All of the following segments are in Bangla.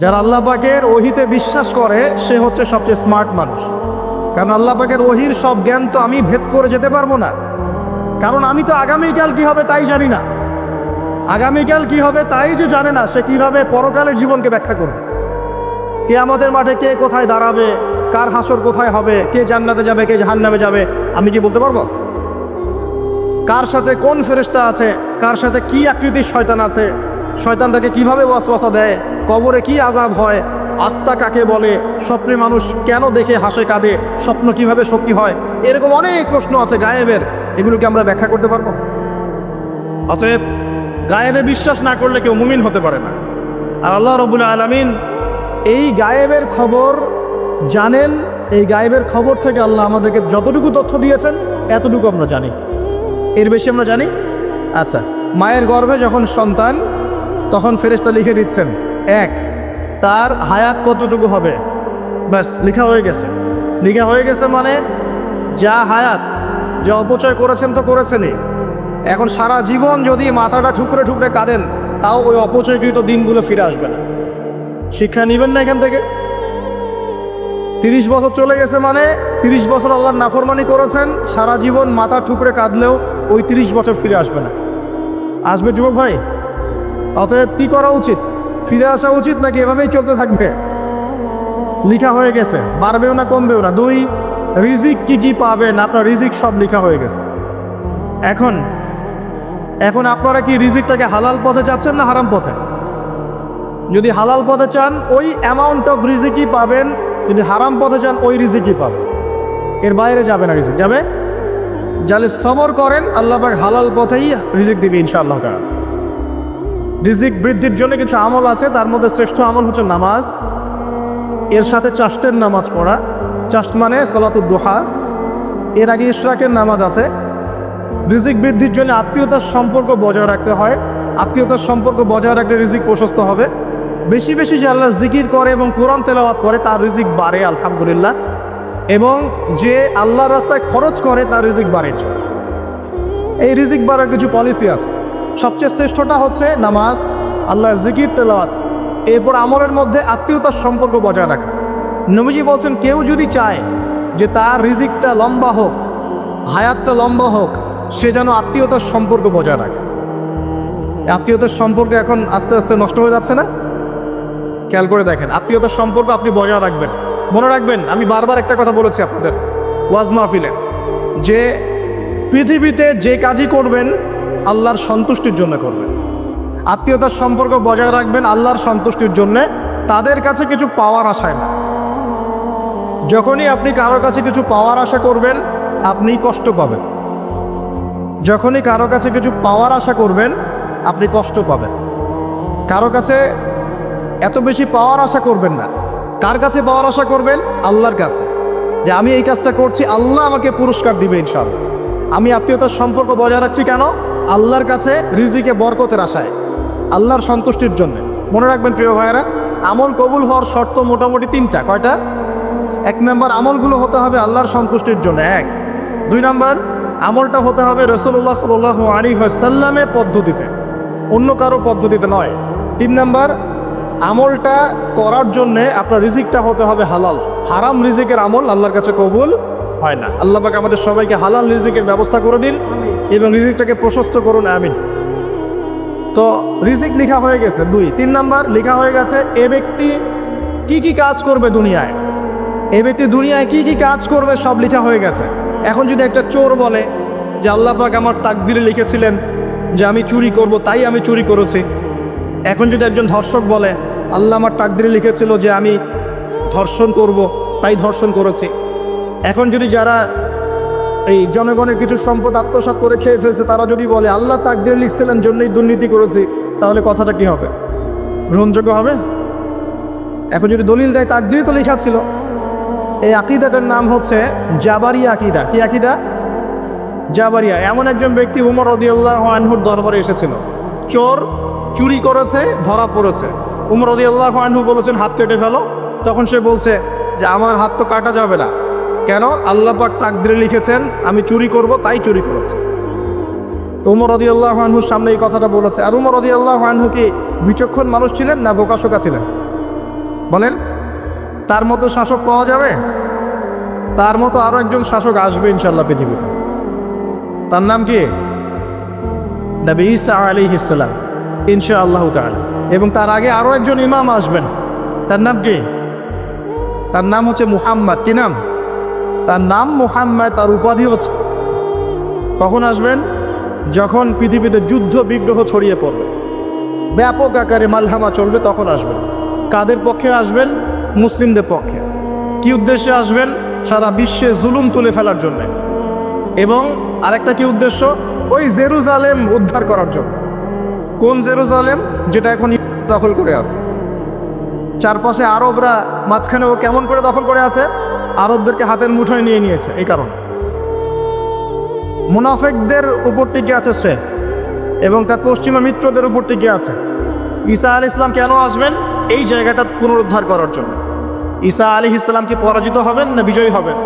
যারা আল্লাহ পাকের ওহিতে বিশ্বাস করে সে হচ্ছে সবচেয়ে স্মার্ট মানুষ। কারণ আল্লাহ পাকের ওহির সব জ্ঞান তো আমি ভেদ করে যেতে পারবো না, কারণ আমি তো আগামীকাল কি হবে তাই জানি না। আগামীকাল কি হবে তাই যে জানে না, সে কিভাবে পরকালের জীবনকে ব্যাখ্যা করবে? কিয়ামতের মাঠে কে কোথায় দাঁড়াবে, কার হাসর কোথায় হবে, কে জান্নাতে যাবে কে জাহান্নামে যাবে, আমি কি বলতে পারবো? কার সাথে কোন ফেরেশতা আছে, কার সাথে কি আকৃতির শয়তান আছে, শয়তান তাকে কিভাবে ওয়াসওয়াসা দেয়, কবরে কি আযাব হয়, আত্মা কাকে বলে, স্বপ্নে মানুষ কেন দেখে হাসে কাঁদে, স্বপ্ন কিভাবে সত্যি হয়, এরকম অনেক প্রশ্ন আছে গায়েবের। এগুলোকে আমরা ব্যাখ্যা করতে পারবো? অতএব গায়েবে বিশ্বাস না করলে কেউ মুমিন হতে পারে না। আর আল্লাহ রাব্বুল আলামিন এই গায়েবের খবর জানেন। এই গায়েবের খবর থেকে আল্লাহ আমাদেরকে যতটুকু তথ্য দিয়েছেন এতটুকু আমরা জানি, এর বেশি আমরা জানি। আচ্ছা, মায়ের গর্ভে যখন সন্তান, তখন ফেরেশতা লিখে দিচ্ছেন এক, তার হায়াত কতটুকু হবে, ব্যাস লেখা হয়ে গেছে। লেখা হয়ে গেছে মানে যা হায়াত, যে অপচয় করেছেন তো করেছেনই, এখন সারা জীবন যদি মাথাটা ঠুকরে ঠুকরে কাঁদেন তাও ওই অপচয়কৃত দিনগুলো ফিরে আসবে না। শিক্ষা নেবেন না এখান থেকে? 30 বছর চলে গেছে মানে 30 বছর আল্লাহর নাফরমানি করেছেন, সারা জীবন মাথা ঠুকরে কাঁদলেও ওই 30 বছর ফিরে আসবে না। আসবে যুবক ভাই? অতএব কী করা উচিত? ফিরে আসা উচিত নাকি এভাবেই চলতে থাকবে? লিখা হয়ে গেছে, বাড়বেও না কমবেও না। দুই, রিজিক কি কি পাবেন, আপনার রিজিক সব লিখা হয়ে গেছে। এখন এখন আপনারা কি রিজিকটাকে হালাল পথে চাচ্ছেন না হারাম পথে? যদি হালাল পথে চান ওই অ্যামাউন্ট অফ রিজিকই পাবেন, যদি হারাম পথে চান ওই রিজিকই পাবেন, এর বাইরে যাবে না। রিজিক যাবে, যাহলে সবর করেন, আল্লাহ পাক হালাল পথেই রিজিক দিবে ইনশাআল্লাহ তাআলা। রিজিক বৃদ্ধির জন্য কিছু আমল আছে, তার মধ্যে শ্রেষ্ঠ আমল হচ্ছে নামাজ, এর সাথে চাষ্টের নামাজ পড়া। চাষ্ট মানে সলাতুদ দুহা, এর আগে ইশরাকের নামাজ আছে। রিজিক বৃদ্ধির জন্য আত্মীয়তার সম্পর্ক বজায় রাখতে হয়, আত্মীয়তার সম্পর্ক বজায় রাখলে রিজিক প্রশস্ত হবে। বেশি বেশি যে আল্লাহ জিকির করে এবং কোরআন তেলাওয়াত করে তার রিজিক বাড়ে আলহামদুলিল্লাহ, এবং যে আল্লাহর রাস্তায় খরচ করে তার রিজিক বাড়ে। এই রিজিক বাড়ার কিছু পলিসি আছে। সবচেয়ে শ্রেষ্ঠটা হচ্ছে নামাজ, আল্লাহর জিকির তেলাওয়াত, এরপর আমলের মধ্যে আত্মীয়তার সম্পর্ক বজায় রাখা। নবীজি বলছেন কেউ যদি চায় যে তার রিজিকটা লম্বা হোক, হায়াতটা লম্বা হোক, সে যেন আত্মীয়তার সম্পর্ক বজায় রাখে। আত্মীয়তার সম্পর্ক এখন আস্তে আস্তে নষ্ট হয়ে যাচ্ছে না? খেয়াল করে দেখেন, আত্মীয়তার সম্পর্ক আপনি বজায় রাখবেন। মনে রাখবেন, আমি বারবার একটা কথা বলেছি আপনাদের ওয়াজ মাহফিলে, যে পৃথিবীতে যে কাজই করবেন আল্লাহর সন্তুষ্টির জন্য করবেন। আত্মীয়তার সম্পর্ক বজায় রাখবেন আল্লাহর সন্তুষ্টির জন্যে, তাদের কাছে কিছু পাওয়ার আশায় না। যখনই আপনি কারোর কাছে কিছু পাওয়ার আশা করবেন আপনি কষ্ট পাবেন। যখনই কারো কাছে কিছু পাওয়ার আশা করবেন আপনি কষ্ট পাবেন। কারো কাছে এত বেশি পাওয়ার আশা করবেন না। কার কাছে পাওয়ার আশা করবেন? আল্লাহর কাছে, যে আমি এই কাজটা করছি, আল্লাহ আমাকে পুরস্কার দিবে ইনশাআল্লাহ। আমি আত্মীয়তার সম্পর্ক বজায় রাখছি কেন? আল্লাহর কাছে রিজিকে বরকতের আশায়, আল্লাহর সন্তুষ্টির জন্য। মনে রাখবেন প্রিয় ভাইয়েরা, আমল কবুল হওয়ার শর্ত মোটামুটি 3টা। কয়টা? 1 নম্বর, আমলগুলো হতে হবে আল্লাহর সন্তুষ্টির জন্য। 1। 2 নম্বর, আমলটা হতে হবে রাসূলুল্লাহ সাল্লাল্লাহু আলাইহি ওয়াসাল্লামের পদ্ধতিতে, অন্য কারো পদ্ধতিতে নয়। 3 নম্বর, আমলটা করার জন্যে আপনার রিজিকটা হতে হবে হালাল। হারাম রিজিকের আমল আল্লাহর কাছে কবুল হয় না। আল্লাহ পাক আমাদের সবাইকে হালাল রিজিকের ব্যবস্থা করে দিন এবং রিজিকটাকে প্রশস্ত করুন, আমিন। তো রিজিক লেখা হয়ে গেছে। 2। 3 নম্বর, লেখা হয়ে গেছে এ ব্যক্তি কি কি কাজ করবে দুনিয়ায়, এ ব্যক্তি দুনিয়ায় কি কি কাজ করবে সব লেখা হয়ে গেছে। এখন যদি একটা চোর বলে যে আল্লাহ পাক আমার তাকদিরে লিখেছিলেন যে আমি চুরি করব, তাই আমি চুরি করেছি। এখন যদি একজন ধর্ষক বলে আল্লাহ আমার তাকদিরে লিখেছিল যে আমি ধর্ষণ করব, তাই ধর্ষণ করেছি। এখন যদি যারা এই জনগণের কিছু সম্পদ আত্মসাৎ করে খেয়ে ফেলছে তারা যদি বলে আল্লাহ তাকদিরে লিখছিলেন জন্যই দুর্নীতি করেছি, তাহলে কথাটা কি হবে? গ্রহণযোগ্য হবে? এখন যদি দলিল দেয় তাকদিরে তো লেখা ছিল। এই আকিদাটার নাম হচ্ছে জাবারিয়া আকিদা। কি আকিদা? জাবারিয়া। এমন একজন ব্যক্তি উমর রাদিয়াল্লাহু আনহুর দরবারে এসেছিল, চোর চুরি করেছে, ধরা পড়েছে। উমর রাদিয়াল্লাহু আনহু বলেছেন হাত কেটে ফেলো। তখন সে বলছে যে আমার হাত তো কাটা যাবে না। কেন? আল্লাহ পাক তাকদিরে লিখেছেন আমি চুরি করব, তাই চুরি করেছে। উমর রাদিয়াল্লাহু আনহুর সামনে এই কথাটা বলেছে। আর উমর রাদিয়াল্লাহু আনহু কি বিচক্ষণ মানুষ ছিলেন না বোকাশোকা ছিলেন? বলেন, তার মতো শাসক পাওয়া যাবে? তার মতো আরো একজন শাসক আসবে ইনশাল্লাহ পৃথিবীতে। তার নাম কি? নবী ঈসা আলাইহিস সালাম, ইনশাআল্লাহ তাআলা। এবং তার আগে আরো একজন ইমাম আসবেন। তার নাম কি? তার নাম হচ্ছে মুহাম্মদ। কি নাম? তার নাম মুহাম্মদ, তার উপাধি হচ্ছে। কখন আসবেন? যখন পৃথিবীতে যুদ্ধ বিগ্রহ ছড়িয়ে পড়বে, ব্যাপক আকারে মালহামা চলবে, তখন আসবেন। কাদের পক্ষে আসবেন? মুসলিমদের পক্ষে। কি উদ্দেশ্যে আসবেন? সারা বিশ্বে জুলুম তুলে ফেলার জন্য। এবং আরেকটা কি উদ্দেশ্য? ওই জেরুজালেম উদ্ধার করার জন্য। কোন জেরুজালেম? যেটা এখন দখল করে আছে। চারপাশে আরবরা, মাঝখানে ও কেমন করে দখল করে আছে? আরবদেরকে হাতের মুঠোয় নিয়ে নিয়েছে। এই কারণে মুনাফিকদের উপর টিকে আছে সে, এবং তার পশ্চিমা মিত্রদের উপর টিকে আছে। ঈসা আলাইহিস সালাম কেন আসবেন? এই জায়গাটা পুনরুদ্ধার করার জন্য। ঈসা আলাইহিস সালাম কি পরাজিত হবেন না বিজয়ী হবেন?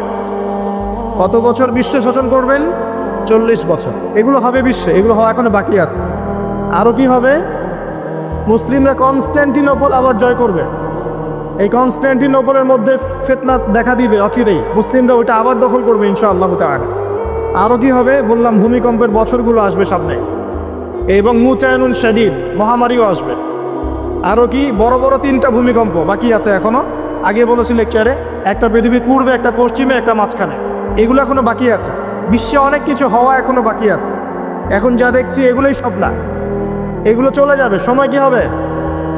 কত বছর বিশ্ব শাসন করবেন? 40 বছর। এগুলো হবে বিশ্বে, এগুলো হওয়া এখনো বাকি আছে। আরও কি হবে? মুসলিমরা কনস্ট্যান্টিনোপল আবার জয় করবে। এই কনস্ট্যান্টিনোপলের মধ্যে ফিতনা দেখা দিবে অচিরেই, মুসলিমরা ওইটা আবার দখল করবে ইনশাআল্লাহ তাআলা। আরও কি হবে? বললাম ভূমিকম্পের বছরগুলো আসবে সামনে, এবং মুতায়নুন শাদীদ, মহামারীও আসবে। আরও কি? বড় বড় 3টা ভূমিকম্প বাকি আছে এখনো। আগে বলেছি লেকচারে, একটা পৃথিবীর পূর্বে, একটা পশ্চিমে, একটা মাঝখানে। এগুলো এখনো বাকি আছে। বিশ্বে অনেক কিছু হওয়া এখনো বাকি আছে। এখন যা দেখছি এগুলোই সব না, এগুলো চলে যাবে। সময় কি হবে?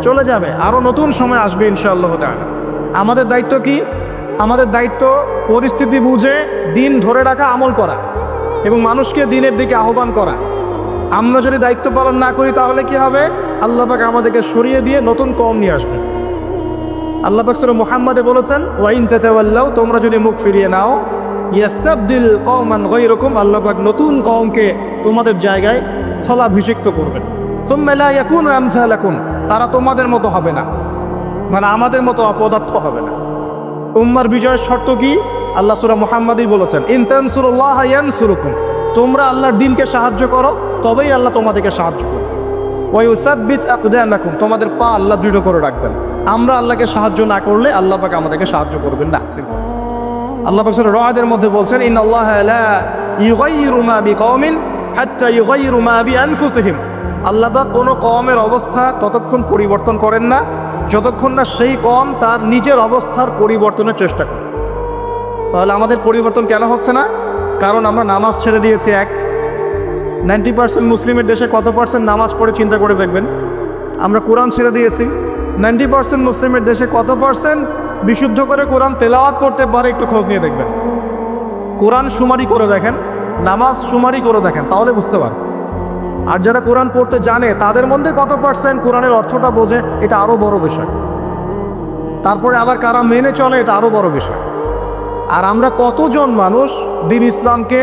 চলে যাবে। আরও নতুন সময় আসবে ইনশাআল্লাহ তাআলা। আমাদের দায়িত্ব কি? আমাদের দায়িত্ব পরিস্থিতি বুঝে দিন ধরে রাখা, আমল করা, এবং মানুষকে দিনের দিকে আহ্বান করা। আমরা যদি দায়িত্ব পালন না করি তাহলে কি হবে? আল্লাহ পাক আমাদেরকে সরিয়ে দিয়ে নতুন কওম নিয়ে আসবেন। আল্লাহ পাক সূরা মুহাম্মাদে বলেছেন, ওয়াইন তাতাওয়াল্লাউ, তোমরা যদি মুখ ফিরিয়ে নাও, ইয়াস্তাবদিল কওমান গায়রাকুম, আল্লাহ পাক নতুন কওমকে তোমাদের জায়গায় স্থলাভিষিক্ত করবেন। সুম্মা লা ইয়াকুনু আমসালাকুম, তারা তোমাদের মতো হবে না, মানে আমাদের মতো অপদার্থ হবে না। উম্মার বিজয়ের শর্ত কি? আল্লাহ সূরা মুহাম্মাদই বলেছেন, ইন তানসুরুল্লাহা ইয়ানসুরুকুম, তোমরা আল্লাহর দ্বীনকে সাহায্য করো, তবেই আল্লাহ তোমাদেরকে সাহায্য করবে। ওয়া ইউসাব্বিত আকদামাকুম, তোমাদের পা আল্লাহ দৃঢ় করে রাখবেন। আমরা আল্লাহকে সাহায্য না করলে আল্লাহ পাক আমাদেরকে সাহায্য করবেন না। আল্লাহ পাক সূরা রা'দের মধ্যে বলছেন, ইন্নাল্লাহা লা ইউগাইয়িরু মা বিকওমিন হাত্তা ইউগাইয়িরু মা বিআনফুসিহিম, আল্লাহ পাক কোনো কওমের অবস্থা ততক্ষণ পরিবর্তন করেন না যতক্ষণ না সেই কওম তার নিজের অবস্থার পরিবর্তনের চেষ্টা করে। তাহলে আমাদের পরিবর্তন কেন হচ্ছে না? কারণ আমরা নামাজ ছেড়ে দিয়েছি। 90% মুসলিমের দেশে কত পার্সেন্ট নামাজ পড়ে চিন্তা করে দেখবেন। আমরা কোরআন ছেড়ে দিয়েছি। 90% মুসলিমের দেশে কত পার্সেন্ট বিশুদ্ধ করে কোরআন তেলাওয়াত করতে পারে? একটু খোঁজ নিয়ে দেখবেন। কোরআন শুমারি করে দেখেন, নামাজ শুমারি করে দেখেন, তাহলে বুঝতে পারবেন। আর যারা কোরআন পড়তে জানে তাদের মধ্যে কত পার্সেন্ট কোরআনের অর্থটা বোঝে, এটা আরও বড় বিষয়। তারপরে আবার কারা মেনে চলে, এটা আরও বড় বিষয়। আর আমরা কতজন মানুষ দিন ইসলামকে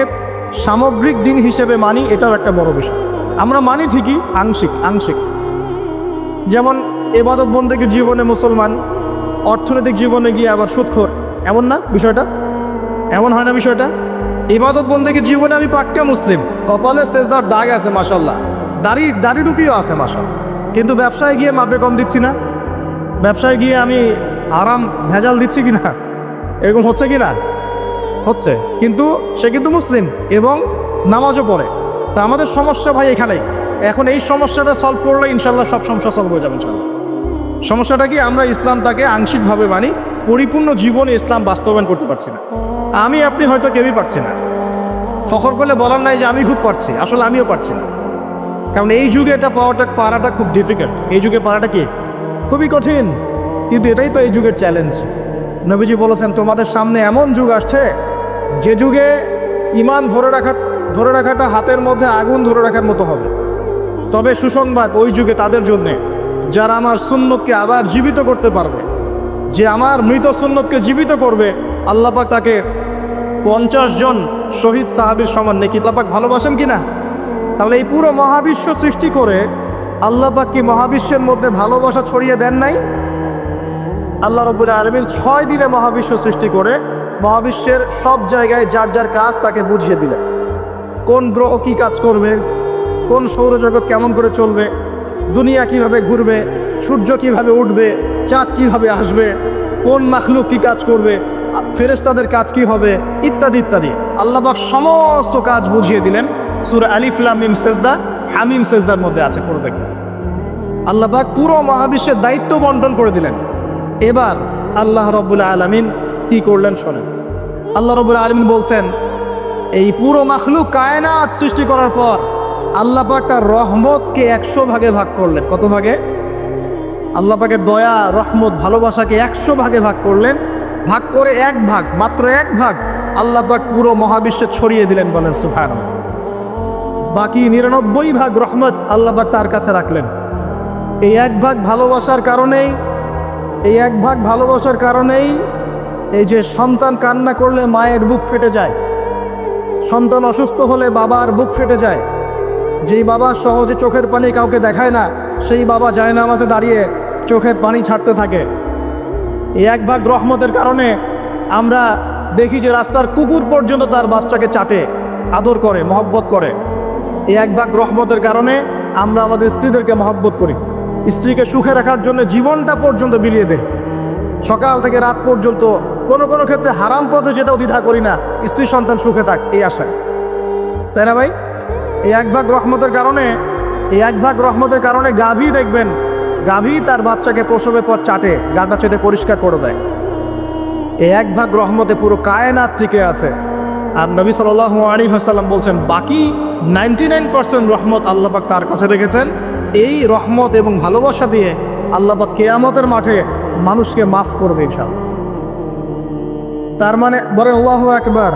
সামগ্রিক দিন হিসেবে মানি, এটাও একটা বড় বিষয়। আমরা মানি ঠিকই, আংশিক। যেমন ইবাদত বন্দেগীর জীবনে মুসলমান, অর্থনৈতিক জীবনে গিয়ে আবার সুদখোর, এমন না বিষয়টা? এমন হয় না বিষয়টা? ইবাদত বন্দেগীর জীবনে আমি পাক্কা মুসলিম, কপালে সেজদার দাগ আছে মাশাআল্লাহ, দাড়ি টুপিও আছে মাশাআল্লাহ, কিন্তু ব্যবসায় গিয়ে মাপে কম দিচ্ছি না, ব্যবসায় গিয়ে আমি আরাম ভেজাল দিচ্ছি কিনা, এরকম হচ্ছে কি না? হচ্ছে। কিন্তু সে কিন্তু মুসলিম এবং নামাজও পড়ে। তা আমাদের সমস্যা ভাই এখানেই। এখন এই সমস্যাটা সলভ করলে ইনশাল্লাহ সব সমস্যা সলভ হয়ে যাবে ইনশাল্লাহ। সমস্যাটা কি? আমরা ইসলামটাকে আংশিকভাবে মানি, পরিপূর্ণ জীবনে ইসলাম বাস্তবায়ন করতে পারছি না। আমি আপনি হয়তো কেউই পারছি না। ফখর করলে বলার নাই যে আমি খুব পারছি, আসলে আমিও পারছি না। কারণ এই যুগে এটা পারাটা খুব ডিফিকাল্ট। এই যুগে পারাটা কি? খুবই কঠিন। কিন্তু এটাই তো এই যুগের চ্যালেঞ্জ। নবীজি বলেছেন, তোমাদের সামনে এমন যুগ আসছে যে যুগে ঈমান ধরে রাখাটা হাতের মধ্যে আগুন ধরে রাখার মতো হবে। তবে সুসংবাদ ওই যুগে তাদের জন্যে যারা আমার সুন্নতকে আবার জীবিত করতে পারবে। যে আমার মৃত সুন্নতকে জীবিত করবে, আল্লাহ পাক তাকে 50 জন শহীদ সাহাবীর সমান নেকি। আল্লাহ পাক ভালোবাসেন কিনা? তাহলে এই পুরো মহাবিশ্ব সৃষ্টি করে আল্লাহ পাক কি মহাবিশ্বের মধ্যে ভালোবাসা ছড়িয়ে দেন নাই? আল্লাহ রাব্বুল আলামিন 6 দিনে মহাবিশ্ব সৃষ্টি করে মহাবিশ্বের সব জায়গায় যার যার কাজ তাকে বুঝিয়ে দিলেন। কোন গ্রহ কী কাজ করবে, কোন সৌরজগৎ কেমন করে চলবে, দুনিয়া কিভাবে ঘুরবে, সূর্য কিভাবে উঠবে, চাঁদ কীভাবে আসবে, কোন মাখলুক কী কাজ করবে, ফেরেশতাদের কাজ কি হবে, ইত্যাদি ইত্যাদি আল্লাহ পাক সমস্ত কাজ বুঝিয়ে দিলেন। সূরা আলিফ লাম মিম সেজদা, হামিম সেজদার মধ্যে আছে পড়বে। আল্লাহ পাক পুরো মহাবিশ্বের দায়িত্ব বন্টন করে দিলেন। এবার আল্লাহ রাব্বুল আলামিন কি করলেন শোনেন। আল্লাহ রাব্বুল আলামিন বলছেন, এই পুরো মাখলুক কায়নাত সৃষ্টি করার পর আল্লাহ পাক তার রহমতকে 100 ভাগে ভাগ করলেন। কত ভাগে? আল্লাহ পাকের দয়া, রহমত, ভালোবাসাকে 100 ভাগে ভাগ করলেন। ভাগ করে এক ভাগ, মাত্র এক ভাগ আল্লাহ পাক পুরো মহাবিশ্বে ছড়িয়ে দিলেন, বলেন সুবহানাল্লাহ। বাকি 99 ভাগ রহমত আল্লাহ পাক তার কাছে রাখলেন। এই এক ভাগ ভালোবাসার কারণেই, এই এক ভাগ ভালোবাসার কারণেই এই যে সন্তান কান্না করলে মায়ের বুক ফেটে যায়, সন্তান অসুস্থ হলে বাবার বুক ফেটে যায়, যেই বাবা সহজে চোখের পানি কাউকে দেখায় না, সেই বাবা জায়নামাজে দাঁড়িয়ে চোখের পানি ছাড়তে থাকে। এই এক ভাগ রহমতের কারণে আমরা দেখি যে রাস্তার কুকুর পর্যন্ত তার বাচ্চাকে চাটে, আদর করে, মহব্বত করে। এই এক ভাগ রহমতের কারণে আমরা আমাদের স্ত্রীদেরকে মহব্বত করি, স্ত্রীকে সুখে রাখার জন্য জীবনটা পর্যন্ত বিলিয়ে দেয়। সকাল থেকে রাত পর্যন্ত কোনো কোনো ক্ষেত্রে হারাম পথে যেটাও দ্বিধা করি না, স্ত্রী সন্তান সুখে থাক এই আশায়, তাই না ভাই? এই এক ভাগ রহমতের কারণে, এই এক ভাগ রহমতের কারণে গাভী দেখবেন, গাভী তার বাচ্চাকে প্রসবের পর চাটে, গাটা চেটে পরিষ্কার করে দেয়। এই এক ভাগ রহমতে পুরো কায়নাত টিকে আছে। আর নবী সাল্লাল্লাহু আলাইহি ওয়াসাল্লাম বলছেন, বাকি 99% রহমত আল্লাহ পাক তার কাছে রেখেছেন। এই রহমত এবং ভালোবাসা দিয়ে আল্লাহ পাক কিয়ামতের মাঠে মানুষকে মাফ করবে ইনশাআল্লাহ। তার মানে বলে আল্লাহু আকবার,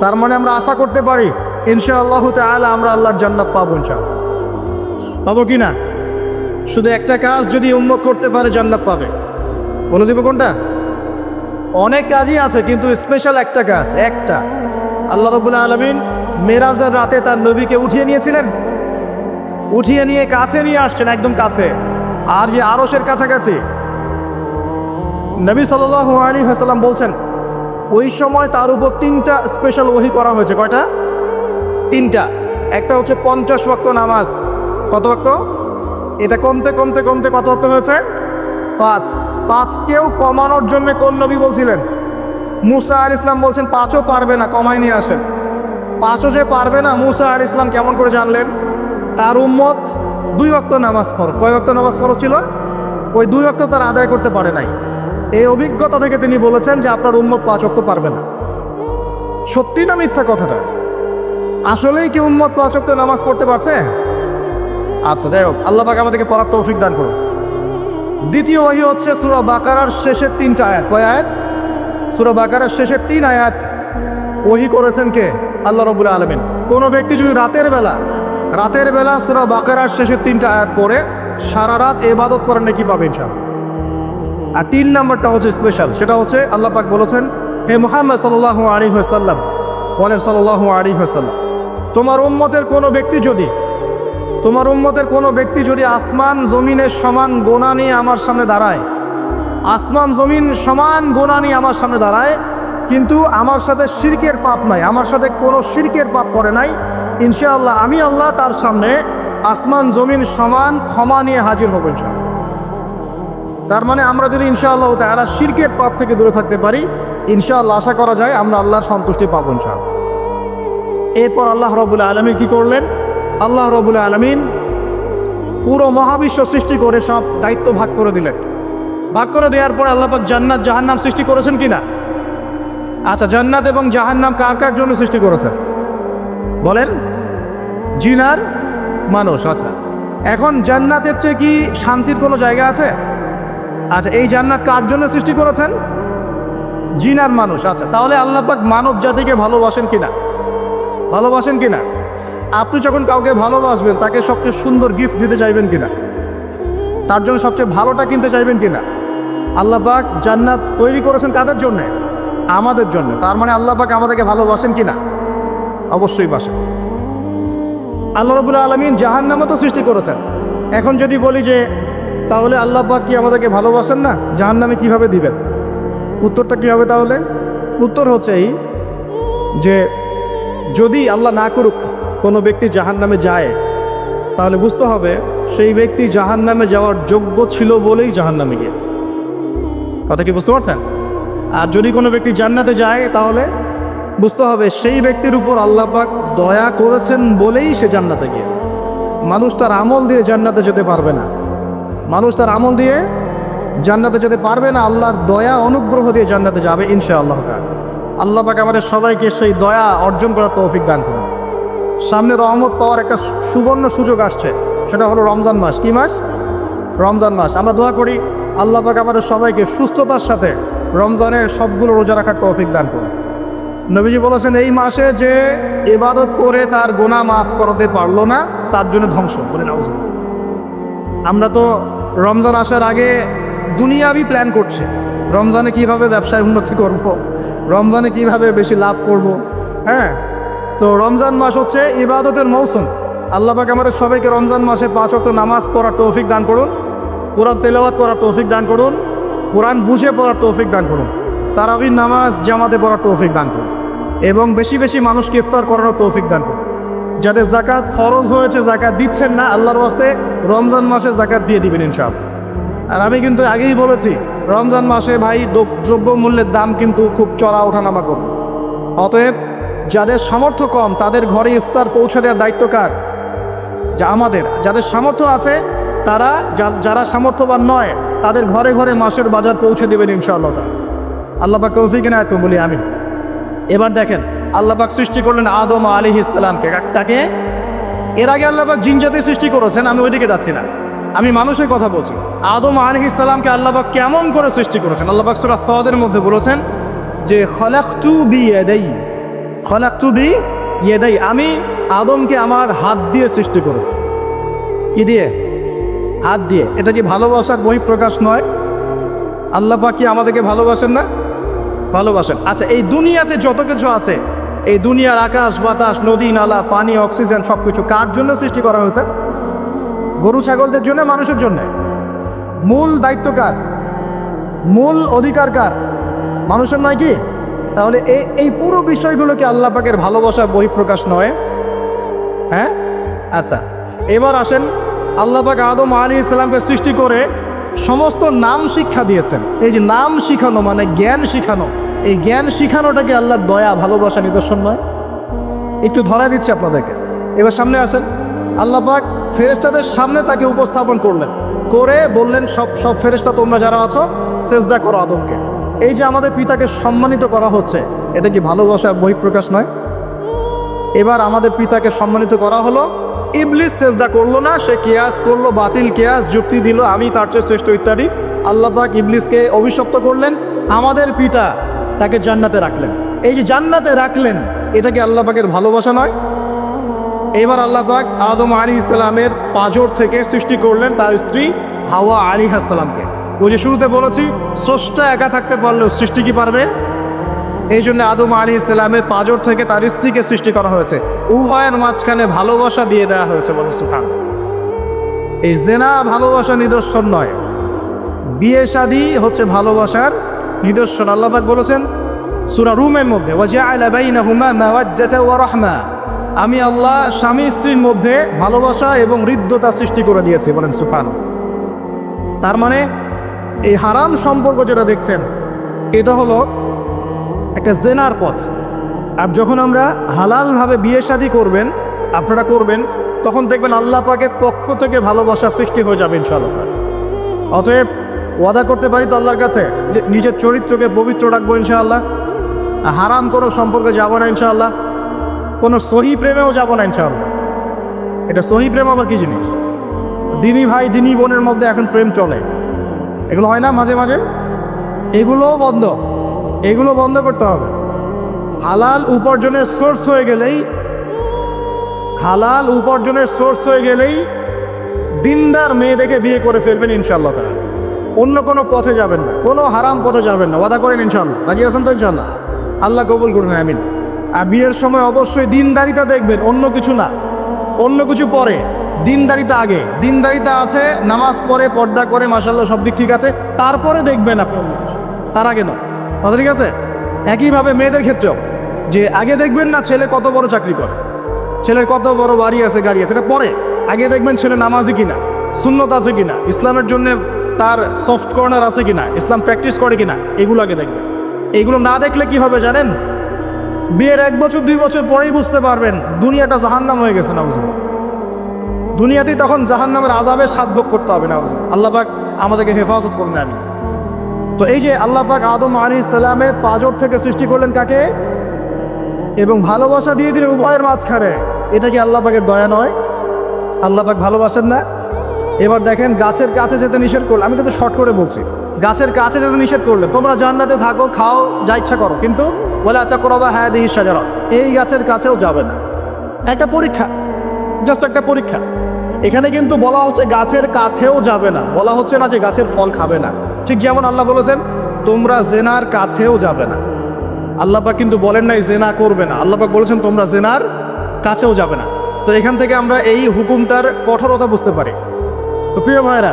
তার মানে আমরা আশা করতে পারি ইনশাআল্লাহু তাআলা আমরা আল্লাহর জান্নাত পাবো ইনশাআল্লাহ। পাবো কি না? শুধু একটা কাজ যদি উম্মত করতে পারে জান্নাত পাবে। বলে দিব কোনটা? অনেক কাজই আছে, কিন্তু স্পেশাল একটা কাজ, একটা। আল্লাহ রাব্বুল আলামিন মেরাজের রাতে তার নবীকে উঠিয়ে নিয়েছিলেন, উঠিয়ে নিয়ে কাছে নিয়ে আসছেন, একদম কাছে, আর যে আরশের কাছাকাছি। নবী সাল্লাল্লাহু আলাইহি ওয়াসাল্লাম বলছেন, ওই সময় তার উপর 3টা স্পেশাল ওহী করা হয়েছে। কয়টা? 3টা। একটা হচ্ছে 50 ওয়াক্ত নামাজ। কত ওয়াক্ত? এটা কমতে কমতে কমতে কত ওয়াক্ত হয়েছে? 5। 5কেও কমানোর জন্য কোন নবী বলছিলেন? মুসা আলাইহিস সালাম বলছেন 5ও পারবে না, কমাই নিয়ে আসেন। 5ও যে পারবে না, মুসা আলাইহিস সালাম কেমন করে জানলেন? তার উম্মত 2 ওয়াক্ত নামাজ পড়ে। কয় ওয়াক্ত নামাজ পড়া ছিল? ওই 2 ওয়াক্ত তার আদায় করতে পারে নাই। এই অভিজ্ঞতা থেকে তিনি বলেছেন যে আপনার উম্মত 5 ওয়াক্ত পারবে না। সত্যি না মিথ্যা কথাটা? আসলেই কি উম্মত 5 ওয়াক্ত নামাজ পড়তে পারছে? আচ্ছা, যাই হোক, আল্লাহ পাক আমাদেরকে পড়ার তৌফিক দান করুন। দ্বিতীয় ওহী হচ্ছে সূরা বাকারার শেষের 3টা আয়াত। কয় আয়াত? সূরা বাকারার শেষের 3 আয়াত ওহী করেছেন কে? আল্লাহ রাব্বুল আলামিন। কোনো ব্যক্তি যদি রাতের বেলা সূরা বাকারার শেষের 3টা আয়াত পড়ে সারা রাত ইবাদত করেন, নাকি পাবে ইনশাআল্লাহ। আর 3 নাম্বারটা হচ্ছে স্পেশাল, সেটা হচ্ছে আল্লাহ পাক বলেছেন, হে মুহাম্মদ সাল্লাল্লাহু আলাইহি ওয়াসাল্লাম, বলেন সাল্লাল্লাহু আলাইহি ওয়াসাল্লাম, তোমার উম্মতের কোনো ব্যক্তি যদি আসমান জমিনের সমান গোনা নিয়ে আমার সামনে দাঁড়ায়, আসমান জমিন সমান গোনা নিয়ে আমার সামনে দাঁড়ায়, কিন্তু আমার সাথে শিরকের পাপ নাই, আমার সাথে কোনো শিরকের পাপ করে নাই, ইনশাআল্লাহ আমি আল্লাহ তার সামনে আসমান জমিন সমান ক্ষমা নিয়ে হাজির হব ইনশাআল্লাহ। তার মানে আমরা যদি ইনশাআল্লাহ তাআলা শিরকের পাপ থেকে দূরে থাকতে পারি, ইনশাআল্লাহ আশা করা যায় আমরা আল্লাহর সন্তুষ্টি পাবো ইনশাআল্লাহ। এরপর আল্লাহ রাব্বুল আলামিন কি করলেন? আল্লাহ রাব্বুল আলামিন পুরো মহাবিশ্ব সৃষ্টি করে সব দায়িত্ব ভাগ করে দিলেন। ভাগ করে দেওয়ার পরে আল্লাহ পাক জান্নাত জাহান্নাম সৃষ্টি করেছেন কিনা? আচ্ছা, জান্নাত এবং জাহান্নাম কার কার জন্য সৃষ্টি করেছেন বলেন? জিন আর মানুষ। আচ্ছা, এখন জান্নাতের চেয়ে কি শান্তির কোনো জায়গা আছে? আচ্ছা, এই জান্নাত কার জন্য সৃষ্টি করেছেন? জিন আর মানুষ। আচ্ছা, তাহলে আল্লাহ পাক মানব জাতিকে ভালোবাসেন কিনা? ভালোবাসেন কিনা? আপনি যখন কাউকে ভালোবাসবেন, তাকে সবচেয়ে সুন্দর গিফট দিতে চাইবেন কিনা? তার জন্য সবচেয়ে ভালোটা কিনতে চাইবেন কিনা? আল্লাহ পাক জান্নাত তৈরি করেছেন কাদের জন্য? আমাদের জন্য। তার মানে আল্লাহ পাক আমাদেরকে ভালোবাসেন কিনা? অবশ্যই বাসেন। আল্লাহ রাব্বুল আলামিন জাহান্নামও তো সৃষ্টি করেছেন। এখন যদি বলি যে তাহলে আল্লাহ পাক কি আমাদেরকে ভালোবাসেন না, জাহান্নামে কিভাবে দিবেন? উত্তরটা কী হবে তাহলে? উত্তর হচ্ছে এই যে যদি আল্লাহ না করুক কোনো ব্যক্তি জাহান্নামে যায়, তাহলে বুঝতে হবে সেই ব্যক্তি জাহান্নামে যাওয়ার যোগ্য ছিল বলেই জাহান্নামে গিয়েছে। কথা কি বুঝতে পারছেন? আর যদি কোনো ব্যক্তি জান্নাতে যায় তাহলে বুঝতে হবে সেই ব্যক্তির উপর আল্লাহ পাক দয়া করেছেন বলেই সে জান্নাতে গিয়েছে। মানুষ তার আমল দিয়ে জান্নাতে যেতে পারবে না, মানুষ তার আমল দিয়ে জান্নাতে যেতে পারবে না, আল্লাহর দয়া অনুগ্রহ দিয়ে জান্নাতে যাবে ইনশাআল্লাহ। আল্লাহ পাক আমাদের সবাইকে সেই দয়া অর্জন করার তৌফিক দান করুন। সামনে রহমত পাওয়ার একটা সুবর্ণ সুযোগ আসছে, সেটা হলো রমজান মাস। কি মাস? রমজান মাস। আমরা দোয়া করি আল্লাহ পাক আমাদের সবাইকে সুস্থতার সাথে রমজানের সবগুলো রোজা রাখার তৌফিক দান করুন। নবীজি বলেছেন এই মাসে যে ইবাদত করে তার গুনাহ মাফ করতে পারলো না তার জন্য ধ্বংস। বলে নাউজ। আমরা তো রমজান আসার আগে দুনিয়াবি প্ল্যান করছি, রমজানে কিভাবে ব্যবসায় উন্নতি করব, রমজানে কিভাবে বেশি লাভ করব। হ্যাঁ, তো রমজান মাস হচ্ছে ইবাদতের মৌসুম। আল্লাহ পাক আমাদের সবাইকে রমজান মাসে 5 ওয়াক্ত নামাজ পড়ার তৌফিক দান করুন, কোরআন তেলাওয়াত করার তৌফিক দান করুন, কোরআন বুঝে পড়ার তৌফিক দান করুন, তারাবির নামাজ জামাতে পড়ার তৌফিক দান করুন, এবং বেশি বেশি মানুষকে ইফতার করানোর তৌফিক দান করুন। যাদের জাকাত ফরজ হয়েছে জাকাত দিচ্ছেন না, আল্লাহর ওয়াস্তে রমজান মাসে জাকাত দিয়ে দিবেন ইনশাআল্লাহ। আর আমি কিন্তু আগেই বলেছি রমজান মাসে ভাই দ্রব্য মূল্যের দাম কিন্তু খুব চড়া ওঠানামা করবে। অতএব যাদের সামর্থ্য কম তাদের ঘরে ইফতার পৌঁছে দেওয়ার দায়িত্ব কার? যা আমাদের। যাদের সামর্থ্য আছে তারা, যারা সামর্থ্যবান নয় তাদের ঘরে ঘরে মাসের বাজার পৌঁছে দেবেন ইনশাআল্লাহ। আল্লাহ পাক তৌফিক এনায়েত করুন বলি আমিন। এবার দেখেন আল্লাহ পাক সৃষ্টি করলেন আদম আলাইহিস সালামকে। তাকে এর আগে আল্লাহ পাক জিন জাতি সৃষ্টি করেছেন, আমি ওইদিকে যাচ্ছি না, আমি মানুষের কথা বলছি। আদম আলাইহিস সালামকে আল্লাহ পাক কেমন করে সৃষ্টি করেছেন? আল্লাহ পাক সূরা সাদের মধ্যে বলেছেন যে খলাকতু বিয়াদাই, খলাকতু বিয়াদাই, আমি আদমকে আমার হাত দিয়ে সৃষ্টি করেছি। কি দিয়ে? হাত দিয়ে। এটা কি ভালোবাসার বহিঃপ্রকাশ নয়? আল্লাহ পাক কি আমাদেরকে ভালোবাসেন না? ভালোবাসেন। আচ্ছা, এই দুনিয়াতে যত কিছু আছে, এই দুনিয়ার আকাশ বাতাস নদী নালা পানি অক্সিজেন সব কিছু কার জন্য সৃষ্টি করা হয়েছে? গরু ছাগলদের জন্য, মানুষের জন্য। মূল দায়িত্ব কার? মূল অধিকার কার? মানুষের নয় কি? তাহলে এই পুরো বিষয়গুলোকে আল্লাহ পাকের ভালোবাসার বহিঃপ্রকাশ নয়? হ্যাঁ। আচ্ছা, এবার আসেন আল্লাহ পাক আদম আলাইহিস সালামকে সৃষ্টি করে সমস্ত নাম শিক্ষা দিয়েছেন। এই যে নাম শিখানো মানে জ্ঞান শিখানো, এই জ্ঞান শিখানোটাকে আল্লাহর দয়া ভালোবাসা নিদর্শন নয়? একটু ধরা দিচ্ছি আপনাদেরকে। এবার সামনে আসেন, আল্লাহ পাক ফেরেশতাদের সামনে তাকে উপস্থাপন করলেন, করে বললেন সব ফেরেশতা তোমরা যারা আছো সেজদা করো আদমকে। এই যে আমাদের পিতাকে সম্মানিত করা হচ্ছে, এটা কি ভালোবাসার বহিঃপ্রকাশ নয়? এবার আমাদের পিতাকে সম্মানিত করা হলো, ইবলিস সেজদা করলো না, সে কিয়াস করলো, বাতিল কিয়াস যুক্তি দিল আমি তার চেয়ে শ্রেষ্ঠ ইত্যাদি। আল্লাহ পাক ইবলিসকে অভিশপ্ত করলেন, আমাদের পিতা তাকে জান্নাতে রাখলেন। এই যে জান্নাতে রাখলেন, এটা কি আল্লাহ পাকের ভালোবাসা নয়? এবার আল্লাহ পাক আদম আলাইহিস সালামের পাঁজর থেকে সৃষ্টি করলেন তার স্ত্রী হাওয়া আলাইহিস সালামকে। ওই যে শুরুতে বলেছি স্রষ্টা একা থাকতে পারলেও সৃষ্টি কি পারবে? এই জন্য আদম আলাইহিস সালামের পাঁজর থেকে তার স্ত্রীকে সৃষ্টি করা হয়েছে, উভয়ের মাঝখানে ভালোবাসা দিয়ে দেওয়া হয়েছে। বলে সুবহান। এই জেনা ভালোবাসার নিদর্শন নয়, বিয়ে শাদী হচ্ছে ভালোবাসার নিদর্শন। আল্লাহ পাক বলেছেন সূরা রুমের মধ্যে, ওয়াজআলা বাইনাহুমা মাওয়াজ্জাতা ওয়া রাহমা, আমি আল্লাহ স্বামী স্ত্রীর মধ্যে ভালোবাসা এবং হৃদ্যতা সৃষ্টি করে দিয়েছি। বলেন সুবহান। তার মানে এই হারাম সম্পর্ক যেটা দেখছেন এটা হলো একটা জেনার পথ। আর যখন আমরা হালালভাবে বিয়ে শাদী করবেন, আপনারা করবেন, তখন দেখবেন আল্লাহ পাকের পক্ষ থেকে ভালোবাসা সৃষ্টি হয়ে যাবে ইনশাআল্লাহ। অতএব ওয়াদা করতে পারি তো আল্লাহর কাছে যে নিজের চরিত্রকে পবিত্র রাখবো ইনশাআল্লাহ, হারাম কোনো সম্পর্কে যাবো না ইনশাআল্লাহ, কোনো সহি প্রেমেও যাবো না ইনশাআল্লাহ। এটা সহি প্রেম আবার কি জিনিস? দিনী ভাই দিনী বোনের মধ্যে এখন প্রেম চলে, এগুলো হয় না মাঝে মাঝে? এগুলোও বন্ধ, এগুলো বন্ধ করতে হবে। হালাল উপার্জনের সোর্স হয়ে গেলেই, হালাল উপার্জনের সোর্স হয়ে গেলেই দিনদার মেয়ে দেখে বিয়ে করে ফেলবেন ইনশাআল্লাহ। তারা অন্য কোনো পথে যাবেন না, কোনো হারাম পথে যাবেন না। ওয়াদা করেন ইনশাআল্লাহ? রাজি আছেন তো ইনশাআল্লাহ? আল্লাহ কবুল করুন, আমিন। আর বিয়ের সময় অবশ্যই দিনদারিতা দেখবেন, অন্য কিছু না, অন্য কিছু পরে, দিনদারিতা আগে। দিনদারিতা আছে, নামাজ পড়ে, পর্দা করে, মাশাআল্লাহ সব দিক ঠিক আছে, তারপরে দেখবেন আপনি অন্য কিছু, তার আগে না। কথা ঠিক আছে? একইভাবে মেয়েদের ক্ষেত্রেও, যে আগে দেখবেন না ছেলে কত বড় চাকরি করে, ছেলের কত বড় বাড়ি আছে, গাড়ি আছে, এটা পরে। আগে দেখবেন ছেলে নামাজি কিনা, সুন্নত আছে কিনা, ইসলামের জন্য তার সফট কর্নার আছে কিনা, ইসলাম প্র্যাকটিস করে কিনা, এগুলো আগে দেখবেন। এইগুলো না দেখলে কি হবে জানেন? বিয়ের 1 বছর 2 বছর পরেই বুঝতে পারবেন দুনিয়াটা জাহান্নাম হয়ে গেছে। নাউজুবিল্লাহ, দুনিয়াতেই তখন জাহান্নামের আযাবের স্বাদ ভোগ করতে হবে। নাউজুবিল্লাহ, আল্লাহ পাক আমাদেরকে হেফাজত করুন। আমি তো এই যে আল্লাহ পাক আদম আলাইহিস সালামের পাঁজর থেকে সৃষ্টি করলেন কাকে, এবং ভালোবাসা দিয়ে দিলেন উভয়ের মাঝখানে, এটা কি আল্লাহ পাকের দয়া নয়? আল্লাহ পাক ভালোবাসেন না? এবার দেখেন, গাছের কাছে যেতে নিষেধ করলে, আমি কিন্তু শর্ট করে বলছি, গাছের কাছে যেতে নিষেধ করলে তোমরা জান্নাতে থাকো, খাও, যা ইচ্ছা করো, কিন্তু বলে আচ্ছা করবা হাদিহিশ শাজারা, এই গাছের কাছেও যাবে না। একটা পরীক্ষা, জাস্ট একটা পরীক্ষা। এখানে কিন্তু বলা হচ্ছে গাছের কাছেও যাবে না, বলা হচ্ছে না যে গাছের ফল খাবে না। ঠিক যেমন আল্লাহ বলেছেন তোমরা জেনার কাছেও যাবে না। আল্লাহ পাক কিন্তু বলেন নাই জেনা করবে না, আল্লাহ পাক বলেছেন তোমরা জেনার কাছেও যাবে না। তো এখান থেকে আমরা এই হুকুমটার কঠোরতা বুঝতে পারি। তো প্রিয় ভাইরা,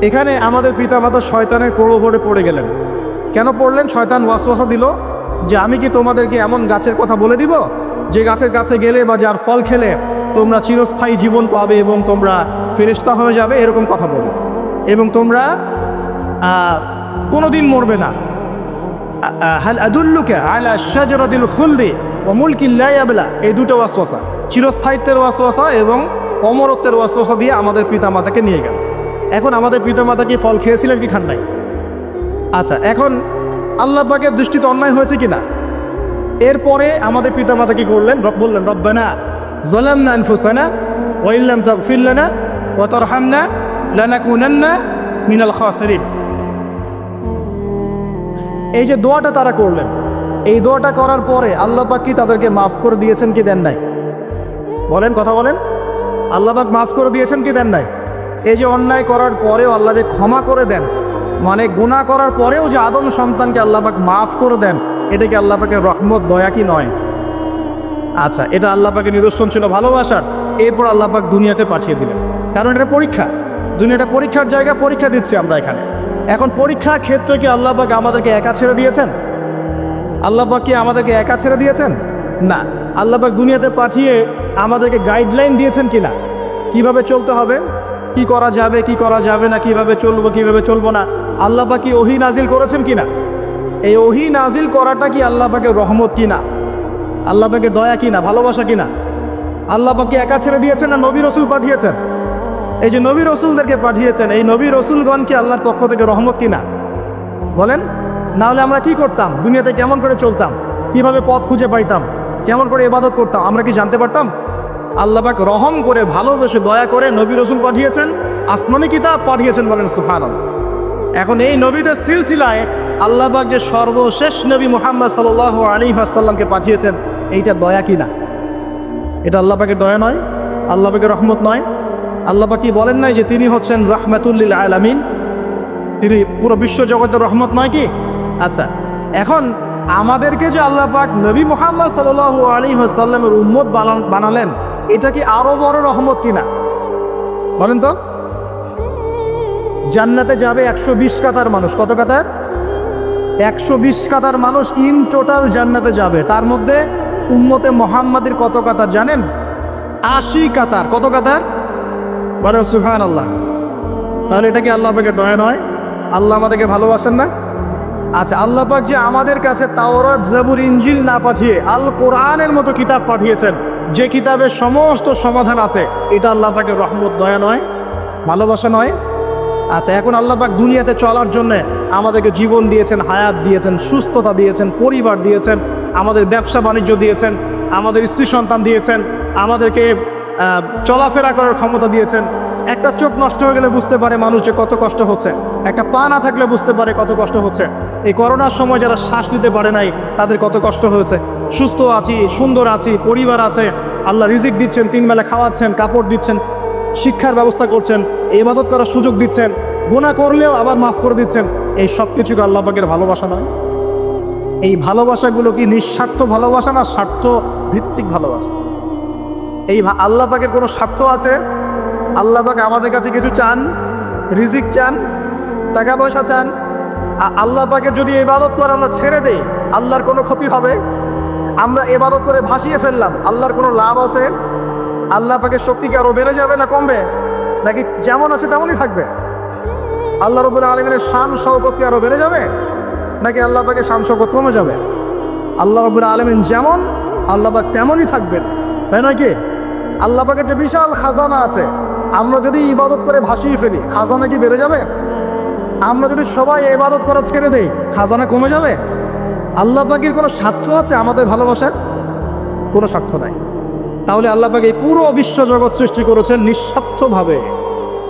এখানে আমাদের পিতামাতা শয়তানের প্রলোভনে পড়ে গেলেন। কেন পড়লেন? শয়তান ওয়াসওয়াসা দিল যে আমি কি তোমাদেরকে এমন গাছের কথা বলে দিব যে গাছের কাছে গেলে বা যার ফল খেলে তোমরা চিরস্থায়ী জীবন পাবে এবং তোমরা ফেরেশতা হয়ে যাবে, এরকম কথা বলবে, এবং তোমরা কোনোদিন মরবে না। হাল আদুল্লুকা আলা শাজারাতিল খুলদি ওয়া মুলকিন লা ইয়াবলা, এই দুটো ওয়াসওয়াসা, চিরস্থায়িত্বের ওয়াসওয়াসা এবং অমরত্বের ওয়াসওয়াসা দিয়ে আমাদের পিতামাতাকে নিয়ে গেল। এখন আমাদের পিতামাতা কি ফল খেয়েছিলেন কি খান নাই? আচ্ছা, এখন আল্লাহ পাকের দৃষ্টিতে অন্যায় হয়েছে কিনা? এরপরে আমাদের পিতামাতা কি করলেন? বললেন রব্বানা যালামনা আনফুসানা ওয়া ইল্লাম তাগফির লানা ওয়া তারহামনা লানাকুনান্না মিনাল খাসিরিন। এই যে দোয়াটা তারা করলেন, এই দোয়াটা করার পরে আল্লাহ পাক কি তাদেরকে মাফ করে দিয়েছেন কি দেন নাই? বলেন, কথা বলেন। আল্লাহ পাক মাফ করে দিয়েছেন কি দেন নাই? এই যে অন্যায় করার পরেও আল্লাহ যে ক্ষমা করে দেন, মানে গুনাহ করার পরেও যে আদম সন্তানকে আল্লাহ পাক মাফ করে দেন, এটা কি আল্লাহ পাকের রহমত, দয়া কি নয়? আচ্ছা, এটা আল্লাহ পাকের নিদর্শন ছিল ভালোবাসার। এরপর আল্লাহ পাক দুনিয়াতে পাঠিয়ে দিলেন, কারণ এটা পরীক্ষা। দুনিয়াটা পরীক্ষার জায়গা, পরীক্ষা দিচ্ছি আমরা এখানে। এখন পরীক্ষার ক্ষেত্রে কি আল্লাহ পাক আমাদেরকে একা ছেড়ে দিয়েছেন? আল্লাহ পাক কি আমাদেরকে একা ছেড়ে দিয়েছেন? না, আল্লাহ পাক দুনিয়াতে পাঠিয়ে আমাদেরকে গাইডলাইন দিয়েছেন কিনা, কিভাবে চলতে হবে, কি করা যাবে কি করা যাবে না, কিভাবে চলবো কিভাবে চলবো না। আল্লাহ পাক কি ওহী নাজিল করেছেন কিনা? এই ওহী নাজিল করাটা কি আল্লাহ পাকের রহমত কিনা, আল্লাহ পাকের দয়া কিনা, ভালোবাসা কিনা? আল্লাহ পাক কি একা ছেড়ে দিয়েছেন না নবী রসুল পাঠিয়েছেন? এই যে নবী রসুলদেরকে পাঠিয়েছেন, এই নবী রসুলগণ কি আল্লাহর পক্ষ থেকে রহমত কিনা? বলেন, না হলে আমরা কি করতাম? দুনিয়াতে কেমন করে চলতাম? কিভাবে পথ খুঁজে পাইতাম? কেমন করে ইবাদত করতাম? আমরা কি জানতে পারতাম? আল্লাহ পাক রহম করে, ভালোবেসে, দয়া করে নবী রসুল পাঠিয়েছেন, আসমানি কিতাব পাঠিয়েছেন। বলেন সুবহানাল্লাহ। এখন এই নবীদের সিলসিলায় আল্লাহ পাক যে সর্বশেষ নবী মুহাম্মদ সাল্লাল্লাহু আলাইহি ওয়াসাল্লামকে পাঠিয়েছেন, এইটা দয়া কিনা? এটা আল্লাহ পাকের দয়া নয়? আল্লাহ পাকের রহমত নয়? আল্লাহ পাক কি বলেন নাই যে তিনি হচ্ছেন রাহমাতুল লিল আলামিন, তিনি পুরো বিশ্ব জগতের রহমত নয় কি? আচ্ছা, এখন আমাদেরকে যে আল্লাহ পাক নবী মুহাম্মদ সাল্লাল্লাহু আলাইহি ওয়াসাল্লামের উম্মত বানালেন, এটা কি আরো বড় রহমত কিনা? বলেন তো। জান্নাতে যাবে 120 কাতার মানুষ। কত কাতার? 120 কাতার মানুষ ইন টোটাল জান্নাতে যাবে। তার মধ্যে উম্মতে মুহাম্মাদের কত কাতার জানেন? 80 কাতার। কত কাতার? বলেন সুবহানাল্লাহ। তাহলে এটা কি আল্লাহ পাকের দয়া নয়? আল্লাহ আমাদেরকে ভালোবাসেন না? আচ্ছা, আল্লাহ পাক যে আমাদের কাছে তাওরাত, জাবুর, ইনজিল না পাঠিয়ে আল কোরআনের মতো কিতাব পাঠিয়েছেন, যে কিতাবের সমস্ত সমাধান আছে, এটা আল্লাহ পাকের রহমত, দয়া নয়, ভালোবাসা নয়? আচ্ছা, এখন আল্লাহ পাক দুনিয়াতে চলার জন্য আমাদেরকে জীবন দিয়েছেন, হায়াত দিয়েছেন, সুস্থতা দিয়েছেন, পরিবার দিয়েছেন, আমাদের ব্যবসা বাণিজ্য দিয়েছেন, আমাদের স্ত্রী সন্তান দিয়েছেন, আমাদেরকে চলাফেরা করার ক্ষমতা দিয়েছেন। একটা চোখ নষ্ট হয়ে গেলে বুঝতে পারে মানুষ যে কত কষ্ট হচ্ছে, একটা পা না থাকলে বুঝতে পারে কত কষ্ট হচ্ছে। এই করোনার সময় যারা শ্বাস নিতে পারে নাই, তাদের কত কষ্ট হয়েছে। সুস্থ আছি, সুন্দর আছি, পরিবার আছে, আল্লাহ রিজিক দিচ্ছেন, 3 বেলা খাওয়াচ্ছেন, কাপড় দিচ্ছেন, শিক্ষার ব্যবস্থা করছেন, ইবাদত করার সুযোগ দিচ্ছেন, গুনাহ করলেও আবার মাফ করে দিচ্ছেন। এই সব কিছুকে আল্লাহ পাকের ভালোবাসা নয়? এই ভালোবাসাগুলো কি নিঃস্বার্থ ভালোবাসা না স্বার্থ ভিত্তিক ভালোবাসা? এই আল্লাহ পাকের কোনো স্বার্থ আছে? আল্লাহ পাক আমাদের কাছে কিছু চান? রিজিক চান, টাকা পয়সা চান? আল্লাহ পাকের যদি ইবাদত করে আমরা ছেড়ে দেই, আল্লাহর কোনো ক্ষতি হবে? আমরা ইবাদত করে ভাসিয়ে ফেললাম, আল্লাহর কোনো লাভ আছে? আল্লাহ পাকের শক্তি কি আরো বেড়ে যাবে না কমবে, নাকি যেমন আছে তেমনই থাকবে? আল্লাহ রাব্বুল আলামিনের শান শওকত কি আরো বেড়ে যাবে, নাকি আল্লাহ পাকের শান শওকত কমে যাবে? আল্লাহ রাব্বুল আলামিন যেমন, আল্লাহ পাক তেমনই থাকবেন, তাই নয় কি? আল্লাহ পাকের যে বিশাল খাজানা আছে, আমরা যদি ইবাদত করে ভাসিয়ে ফেলি, খাজানা কি বেড়ে যাবে? আমরা যদি সবাই ইবাদত করা ছেড়ে দেই, খাজানা কমে যাবে? আল্লাহ পাকের কোনো স্বার্থ আছে আমাদের ভালোবাসার? কোনো স্বার্থ নাই। তাহলে আল্লাহ পাক এই পুরো বিশ্বজগৎ সৃষ্টি করেছেন নিঃস্বার্থভাবে,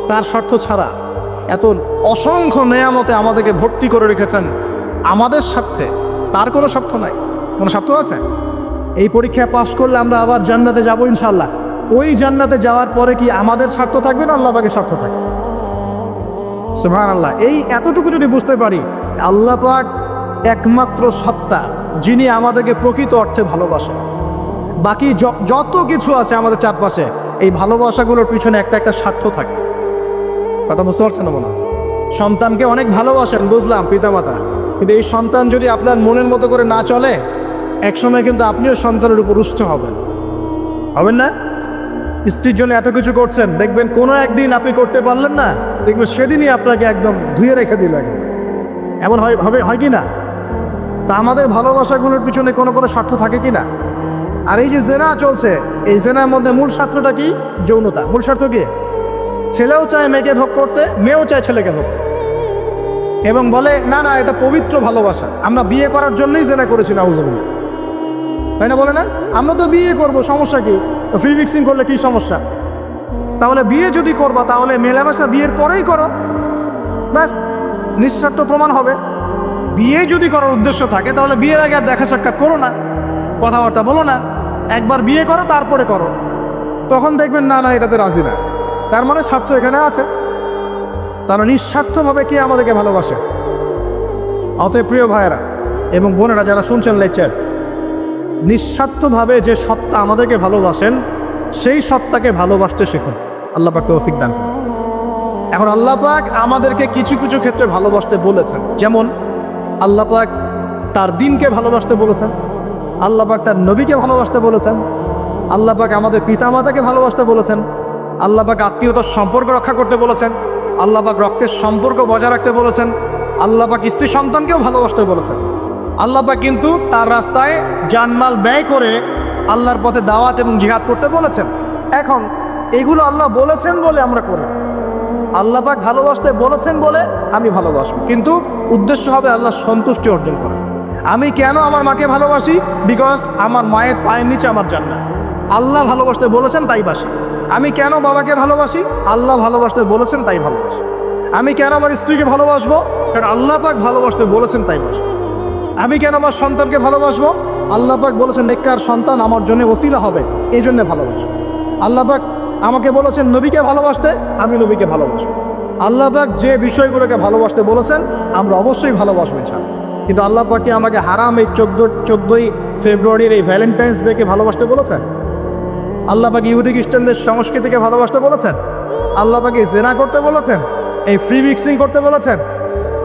তার স্বার্থ ছাড়া। এত অসংখ্য নেয়ামতে আমাদেরকে ভর্তি করে রেখেছেন আমাদের স্বার্থে, তার কোনো স্বার্থ নাই। কোনো স্বার্থ আছে? এই পরীক্ষায় পাশ করলে আমরা আবার জান্নাতে যাবো ইনশাল্লাহ। ওই জান্নাতে যাওয়ার পরে কি আমাদের স্বার্থ থাকবে না আল্লাহ পাকের স্বার্থ থাকবে? সুবহানাল্লাহ। এই এতটুকু যদি বুঝতে পারি, আল্লাহ পাক একমাত্র সত্তা যিনি আমাদেরকে প্রকৃত অর্থে ভালোবাসেন। বাকি যত কিছু আছে আমাদের চারপাশে, এই ভালোবাসাগুলোর পিছনে একটা একটা স্বার্থ থাকে। কথা বুঝতে পারছেন না? মনে সন্তানকে অনেক ভালোবাসেন, বুঝলাম, পিতামাতা, কিন্তু এই সন্তান যদি আপনার মনের মতো করে না চলে, একসময় কিন্তু আপনিও সন্তানের উপর রুষ্ট হবেন না? স্ত্রীর জন্য এত কিছু করছেন, দেখবেন কোনো একদিন আপনি করতে পারলেন না, দেখবেন সেদিনই আপনাকে একদম ধুয়ে রেখে দিল। এমন হয় কি না? তা আমাদের ভালোবাসাগুলোর পিছনে কোনো স্বার্থ থাকে কি না? আর এই যে জেনা চলছে, এই জেনার মধ্যে মূল স্বার্থটা কি? যৌনতা। মূল স্বার্থ কি? ছেলেও চায় মেয়েকে ভোগ করতে, মেয়েও চায় ছেলেকে ভোগ করতে, এবং বলে না না এটা পবিত্র ভালোবাসা, আমরা বিয়ে করার জন্যই জেনা করেছি, নাউজুবিল্লাহ, তাই না? বলে না আমরা তো বিয়ে করব, সমস্যা কি? ফ্রি মিক্সিং করলে কি সমস্যা? তাহলে বিয়ে যদি করবা, তাহলে মেলামেশা বিয়ের পরেই করো, ব্যাস, নিঃস্বার্থ প্রমাণ হবে। বিয়ে যদি করার উদ্দেশ্য থাকে, তাহলে বিয়ের আগে আর দেখা সাক্ষাৎ করো না, কথাবার্তা বলো না, একবার বিয়ে করো তারপরে করো, তখন দেখবেন না না এটাতে রাজি না। তার মানে স্বার্থ এখানে আছে। তারা নিঃস্বার্থভাবে কে আমাদেরকে ভালোবাসে? অতএব প্রিয় ভাইয়েরা এবং বোনেরা যারা শুনছেন লেকচার, নিঃস্বার্থভাবে যে সত্তা আমাদেরকে ভালোবাসেন, সেই সত্তাকে ভালোবাসতে শিখুন। আল্লাহ পাক তৌফিক দান করুন। এখন আল্লাহ পাক আমাদেরকে কিছু কিছু ক্ষেত্রে ভালোবাসতে বলেছেন, যেমন আল্লাহ পাক তার দ্বীনকে ভালোবাসতে বলেছেন, আল্লাহ পাক তার নবীকে ভালোবাসতে বলেছেন, আল্লাহ পাক আমাদের পিতামাতাকে ভালোবাসতে বলেছেন, আল্লাহ পাক আত্মীয়তার সম্পর্ক রক্ষা করতে বলেছেন, আল্লাহ পাক রক্তের সম্পর্ক বজায় রাখতে বলেছেন, আল্লাহ পাক স্ত্রী সন্তানকেও ভালোবাসতে বলেছেন। আল্লাহ পাক কিন্তু তার রাস্তায় জানমাল ব্যয় করে আল্লাহর পথে দাওয়াত এবং জিহাদ করতে বলেছেন। এখন এগুলো আল্লাহ বলেছেন বলে আমরা করি, আল্লাহ পাক ভালোবাসতে বলেছেন বলে আমি ভালোবাসবো, কিন্তু উদ্দেশ্য হবে আল্লাহর সন্তুষ্টি অর্জন করা। আমি কেন আমার মাকে ভালোবাসি? বিকজ আমার মায়ের পায়ের নিচে আমার জান্নাত। আল্লাহ ভালোবাসতে বলেছেন তাই বাসি। আমি কেন বাবাকে ভালোবাসি? আল্লাহ ভালোবাসতে বলেছেন তাই ভালোবাসি। আমি কেন আমার স্ত্রীকে ভালোবাসবো? কারণ আল্লাহ পাক ভালোবাসতে বলেছেন তাই বাসি। আমি কেন আমার সন্তানকে ভালোবাসবো? আল্লাহ পাক বলেছেন নেককার সন্তান আমার জন্য ওসিলা হবে, এই জন্যে ভালোবাসবো। আল্লাহ পাক আমাকে বলেছেন নবীকে ভালোবাসতে, আমি নবীকে ভালোবাসবো। আল্লাহ পাক যে বিষয়গুলোকে ভালোবাসতে বলেছেন আমরা অবশ্যই ভালোবাসবো ছাড়। কিন্তু আল্লাহ পাককে আমাকে হারাম এই 14ই ফেব্রুয়ারির এই ভ্যালেন্টাইন্স ডেকে ভালোবাসতে বলেছেন? আল্লাহ পাক ইহুদি খ্রিস্টানদের সংস্কৃতিকে ভালোবাসতে বলেছেন? আল্লাহ পাক জেনা করতে বলেছেন? এই ফ্রি মিক্সিং করতে বলেছেন?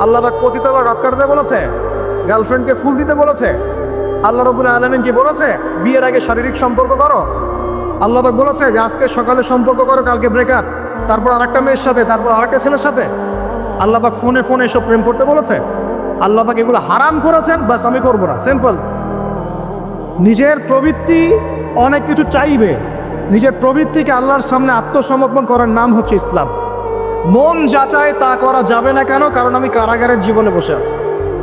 আল্লাহ পাক পতিতালয় রাত কাটাতে বলেছে? গার্লফ্রেন্ডকে ফুল দিতে বলেছে? আল্লাহ রাব্বুল আলামিন কি বলেছে বিয়ের আগে শারীরিক সম্পর্ক করো? আল্লাহ পাক বলেছে যে আজকে সকালে সম্পর্ক করো, কালকে ব্রেকআপ, তারপর আরেকটা মেয়ের সাথে, তারপর আরেকটা ছেলের সাথে? আল্লাহ পাক ফোনে এসব প্রেম করতে বলেছে? আল্লাহ পাক এগুলো হারাম করেছেন, বাস আমি করবো না, সিম্পল। নিজের প্রবৃত্তি অনেক কিছু চাইবে, নিজের প্রবৃত্তিকে আল্লাহর সামনে আত্মসমর্পণ করার নাম হচ্ছে ইসলাম। মন যাচাই তা করা যাবে না। কেন? কারণ আমি কারাগারের জীবনে বসে আছি,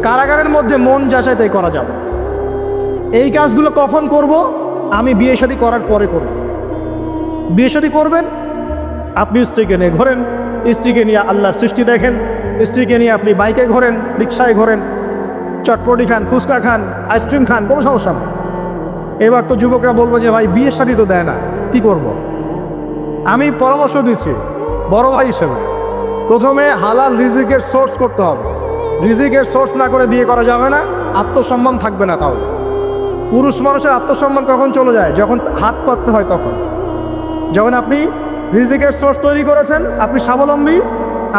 কারাগারের মধ্যে মন যাচাই তাই করা যাবে। এই কাজগুলো কখন করব? আমি বিয়ে শাদী করার পরে করব। বিয়ে শাদী করবেন, আপনি স্ত্রীকে নিয়ে ঘোরেন, স্ত্রীকে নিয়ে আল্লাহর সৃষ্টি দেখেন, স্ত্রীকে নিয়ে আপনি বাইকে ঘোরেন, রিক্সায় ঘোরেন, চটপটি খান, ফুচকা খান, আইসক্রিম খান, কোনো সমস্যা নেই। এবার তো যুবকরা বলবো যে ভাই বিয়ে শাদী তো দেয় না, কি করব? আমি পরামর্শ দিচ্ছি বড় ভাই হিসেবে, প্রথমে হালাল রিজিকের সোর্স করতে হবে। রিজিকের সোর্স না করে বিয়ে করা যাবে না, আত্মসম্মান থাকবে না। তাহলে পুরুষ মানুষের আত্মসম্মান কখন চলে যায়? যখন হাত পাততে হয় তখন। যখন আপনি রিজিকের সোর্স তৈরি করেছেন, আপনি স্বাবলম্বী,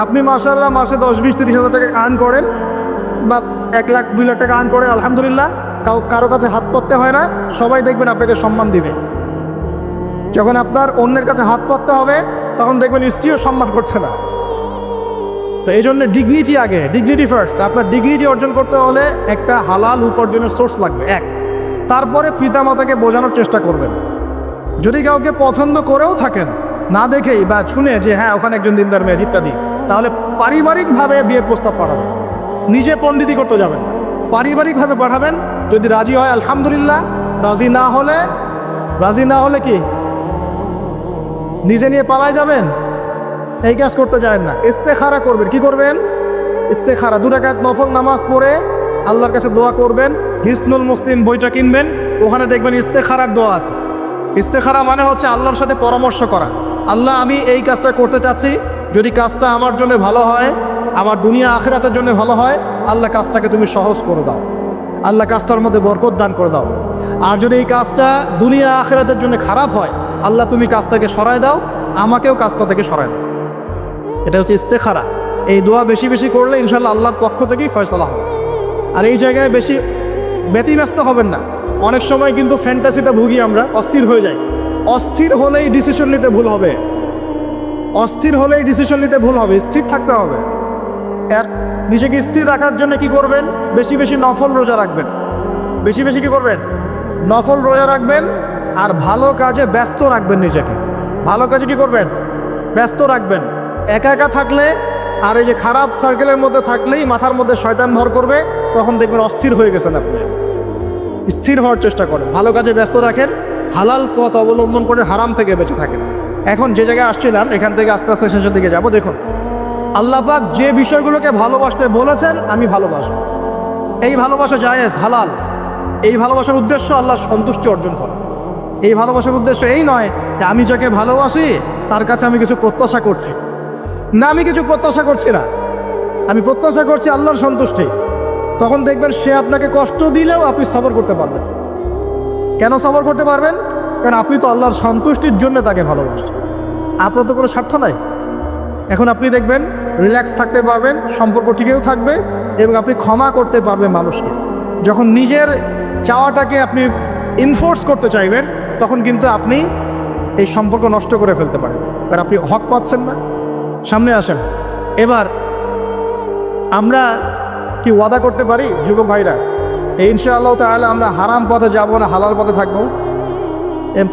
আপনি মাশাআল্লাহ মাসে 10-20-30 হাজার টাকা আর্ন করেন, বা 1 লাখ 2 লাখ টাকা আর্ন করে, আলহামদুলিল্লাহ, কারো কাছে হাত পাততে হয় না, সবাই দেখবেন আপনাকে সম্মান দিবে। যখন আপনার অন্যের কাছে হাত পাততে হবে তখন দেখবেন স্ত্রীও সম্মান করছে না। তো এই জন্য ডিগনিটি আগে, ডিগনিটি ফার্স্ট। আপনার ডিগনিটি অর্জন করতে হলে একটা হালাল উপার্জনের সোর্স লাগবে এক। তারপরে পিতামাতাকে বোঝানোর চেষ্টা করবেন। যদি কাউকে পছন্দ করেও থাকেন না দেখেই বা শুনে যে হ্যাঁ ওখানে একজন দিনদার মেয়ে ইত্যাদি, তাহলে পারিবারিকভাবে বিয়ের প্রস্তাব পাঠাবেন, নিজে পণ্ডিতি করতে যাবেন না, পারিবারিকভাবে পাঠাবেন। যদি রাজি হয় আলহামদুলিল্লাহ, রাজি না হলে কি নিজে নিয়ে পালায় যাবেন? এই কাজ করতে যাবেন না। ইস্তেখারা করবেন। কি করবেন? ইস্তেখারা। 2 রাকাত নফল নামাজ পড়ে আল্লাহর কাছে দোয়া করবেন। হিসনুল মুসলিম বইটা কিনবেন, ওখানে দেখবেন ইস্তেখারার দোয়া আছে। ইস্তেখারা মানে হচ্ছে আল্লাহর সাথে পরামর্শ করা। আল্লাহ, আমি এই কাজটা করতে চাচ্ছি, যদি কাজটা আমার জন্য ভালো হয়, আমার দুনিয়া আখিরাতের জন্য ভালো হয়, আল্লাহ কাজটাকে তুমি সহজ করে দাও, আল্লাহ কাজটার মধ্যে বরকত দান করে দাও। আর যদি এই কাজটা দুনিয়া আখিরাতের জন্য খারাপ হয়, আল্লাহ তুমি কাজটাকে সরায় দাও, আমাকেও কাজটা থেকে সরায় দাও। এটা হচ্ছে ইস্তেখারা। এই দোয়া বেশি বেশি করলে ইনশাআল্লাহ আল্লাহর পক্ষ থেকেই ফয়সালা হবে। আর এই জায়গায় বেশি ব্যতিব্যস্ত হবেন না। অনেক সময় কিন্তু ফ্যান্টাসিতে ভুগি আমরা, অস্থির হয়ে যাই। অস্থির হলেই ডিসিশন নিতে ভুল হবে, স্থির থাকতে হবে। আর নিজেকে স্থির রাখার জন্য কি করবেন? বেশি বেশি নফল রোজা রাখবেন। বেশি বেশি কি করবেন? নফল রোজা রাখবেন। আর ভালো কাজে ব্যস্ত রাখবেন নিজেকে। ভালো কাজে কি করবেন? ব্যস্ত রাখবেন। একা একা থাকলে আর এই যে খারাপ সার্কেলের মধ্যে থাকলেই মাথার মধ্যে শয়তান ভর করবে, তখন দেখবেন অস্থির হয়ে গেছেন আপনি। স্থির হওয়ার চেষ্টা করেন, ভালো কাজে ব্যস্ত রাখেন, হালাল পথ অবলম্বন করে হারাম থেকে বেঁচে থাকেন। এখন যে জায়গায় আসছিলাম, এখান থেকে আস্তে আস্তে শেষের দিকে যাব। দেখুন, আল্লাহ পাক যে বিষয়গুলোকে ভালোবাসতে বলেছেন আমি ভালোবাসব, এই ভালোবাসা জায়েজ, হালাল। এই ভালোবাসার উদ্দেশ্য আল্লাহর সন্তুষ্টি অর্জন করা। এই ভালোবাসার উদ্দেশ্য এই নয় যে আমি যাকে ভালোবাসি তার কাছে আমি কিছু প্রত্যাশা করছি না, আমি কিছু প্রত্যাশা করছি না, আমি প্রত্যাশা করছি আল্লাহর সন্তুষ্টি। তখন দেখবেন সে আপনাকে কষ্ট দিলেও আপনি সবর করতে পারবেন। কেন সবর করতে পারবেন? কারণ আপনি তো আল্লাহর সন্তুষ্টির জন্য তাকে ভালোবাসছেন, আপনার তো কোনো স্বার্থ নাই। এখন আপনি দেখবেন রিল্যাক্স থাকতে পারবেন, সম্পর্ক টিকেও থাকবে এবং আপনি ক্ষমা করতে পারবেন মানুষকে। যখন নিজের চাওয়াটাকে আপনি ইনফোর্স করতে চাইবেন, তখন কিন্তু আপনি এই সম্পর্ক নষ্ট করে ফেলতে পারেন, কারণ আপনি হক পাচ্ছেন না। সামনে আসেন। এবার আমরা কি ওয়াদা করতে পারি যুবক ভাইরা, ইনশাআল্লাহ তাআলা আমরা হারাম পথে যাব না, হালাল পথে থাকবো?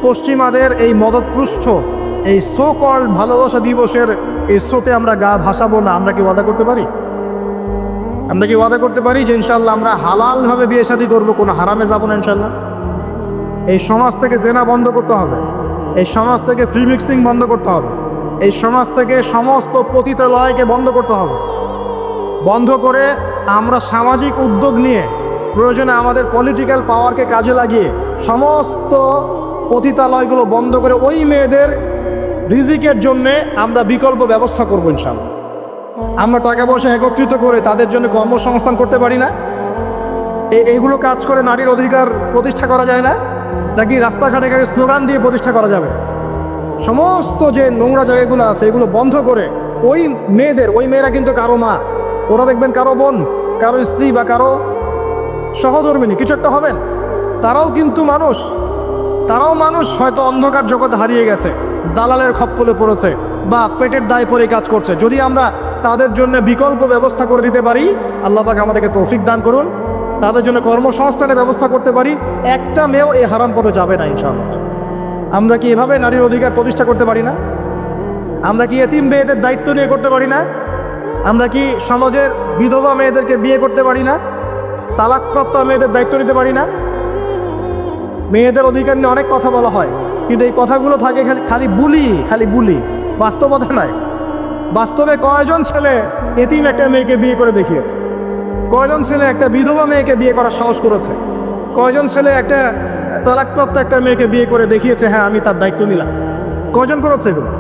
পশ্চিমাদের এই মদতপুষ্ট এই সো কল্ড ভালোবাসা দিবসের এই শোতে আমরা গা ভাসাবো না। আমরা কি ওয়াদা করতে পারি? আমরা কি ওয়াদা করতে পারি যে ইনশাআল্লাহ আমরা হালালভাবে বিয়ে শাদী করবো, কোনো হারামে যাবো না ইনশাআল্লাহ? এই সমাজ থেকে জেনা বন্ধ করতে হবে, এই সমাজ থেকে ফ্রি মিক্সিং বন্ধ করতে হবে, এই সমাজ থেকে সমস্ত পতিতালয়কে বন্ধ করতে হবে। বন্ধ করে আমরা সামাজিক উদ্যোগ নিয়ে প্রয়োজনে আমাদের পলিটিক্যাল পাওয়ারকে কাজে লাগিয়ে সমস্ত পতিতালয়গুলো বন্ধ করে ওই মেয়েদের রিজিকের জন্যে আমরা বিকল্প ব্যবস্থা করবো ইনশাআল্লাহ। আমরা টাকা পয়সা একত্রিত করে তাদের জন্য কর্মসংস্থান করতে পারি না? এইগুলো কাজ করে নারীর অধিকার প্রতিষ্ঠা করা যায় না? নাকি রাস্তাঘাটে স্লোগান দিয়ে প্রতিষ্ঠা করা যাবে? সমস্ত যে নোংরা জায়গাগুলো আছে এগুলো বন্ধ করে ওই মেয়েরা কিন্তু কারো মা, ওরা দেখবেন কারো বোন, কারো স্ত্রী বা কারো সহধর্মিনী কিছু একটা হবেন। তারাও কিন্তু মানুষ, হয়তো অন্ধকার জগৎ হারিয়ে গেছে, দালালের খপ্পরে পড়েছে বা পেটের দায় পরে কাজ করছে। যদি আমরা তাদের জন্য বিকল্প ব্যবস্থা করে দিতে পারি, আল্লাহ পাক আমাদেরকে তৌফিক দান করুন, তাদের জন্য কর্মসংস্থানের ব্যবস্থা করতে পারি, একটা মেয়েও এই হারাম পথে যাবে না ইনশাআল্লাহ। আমরা কি এভাবে নারীর অধিকার প্রতিষ্ঠা করতে পারি না? আমরা কি এতিম মেয়েদের দায়িত্ব নিয়ে করতে পারি না? আমরা কি সমাজের বিধবা মেয়েদেরকে বিয়ে করতে পারি না? তালাকপ্রাপ্ত মেয়েদের দায়িত্ব নিতে পারি না? মেয়েদের অধিকার নিয়ে অনেক কথা বলা হয়, কিন্তু এই কথাগুলো থাকে খালি বুলি, বাস্তবতা নয়। বাস্তবে কয়জন ছেলে এতিম একটা মেয়েকে বিয়ে করে দেখিয়েছে? কয়জন ছেলে একটা বিধবা মেয়েকে বিয়ে করার সাহস করেছে? কয়জন ছেলে একটা তালাকপ্রাপ্ত একটা মেয়েকে বিয়ে করে দেখিয়েছে হ্যাঁ আমি তার দায়িত্ব নিলাম? কয়জন করেছে এগুলো?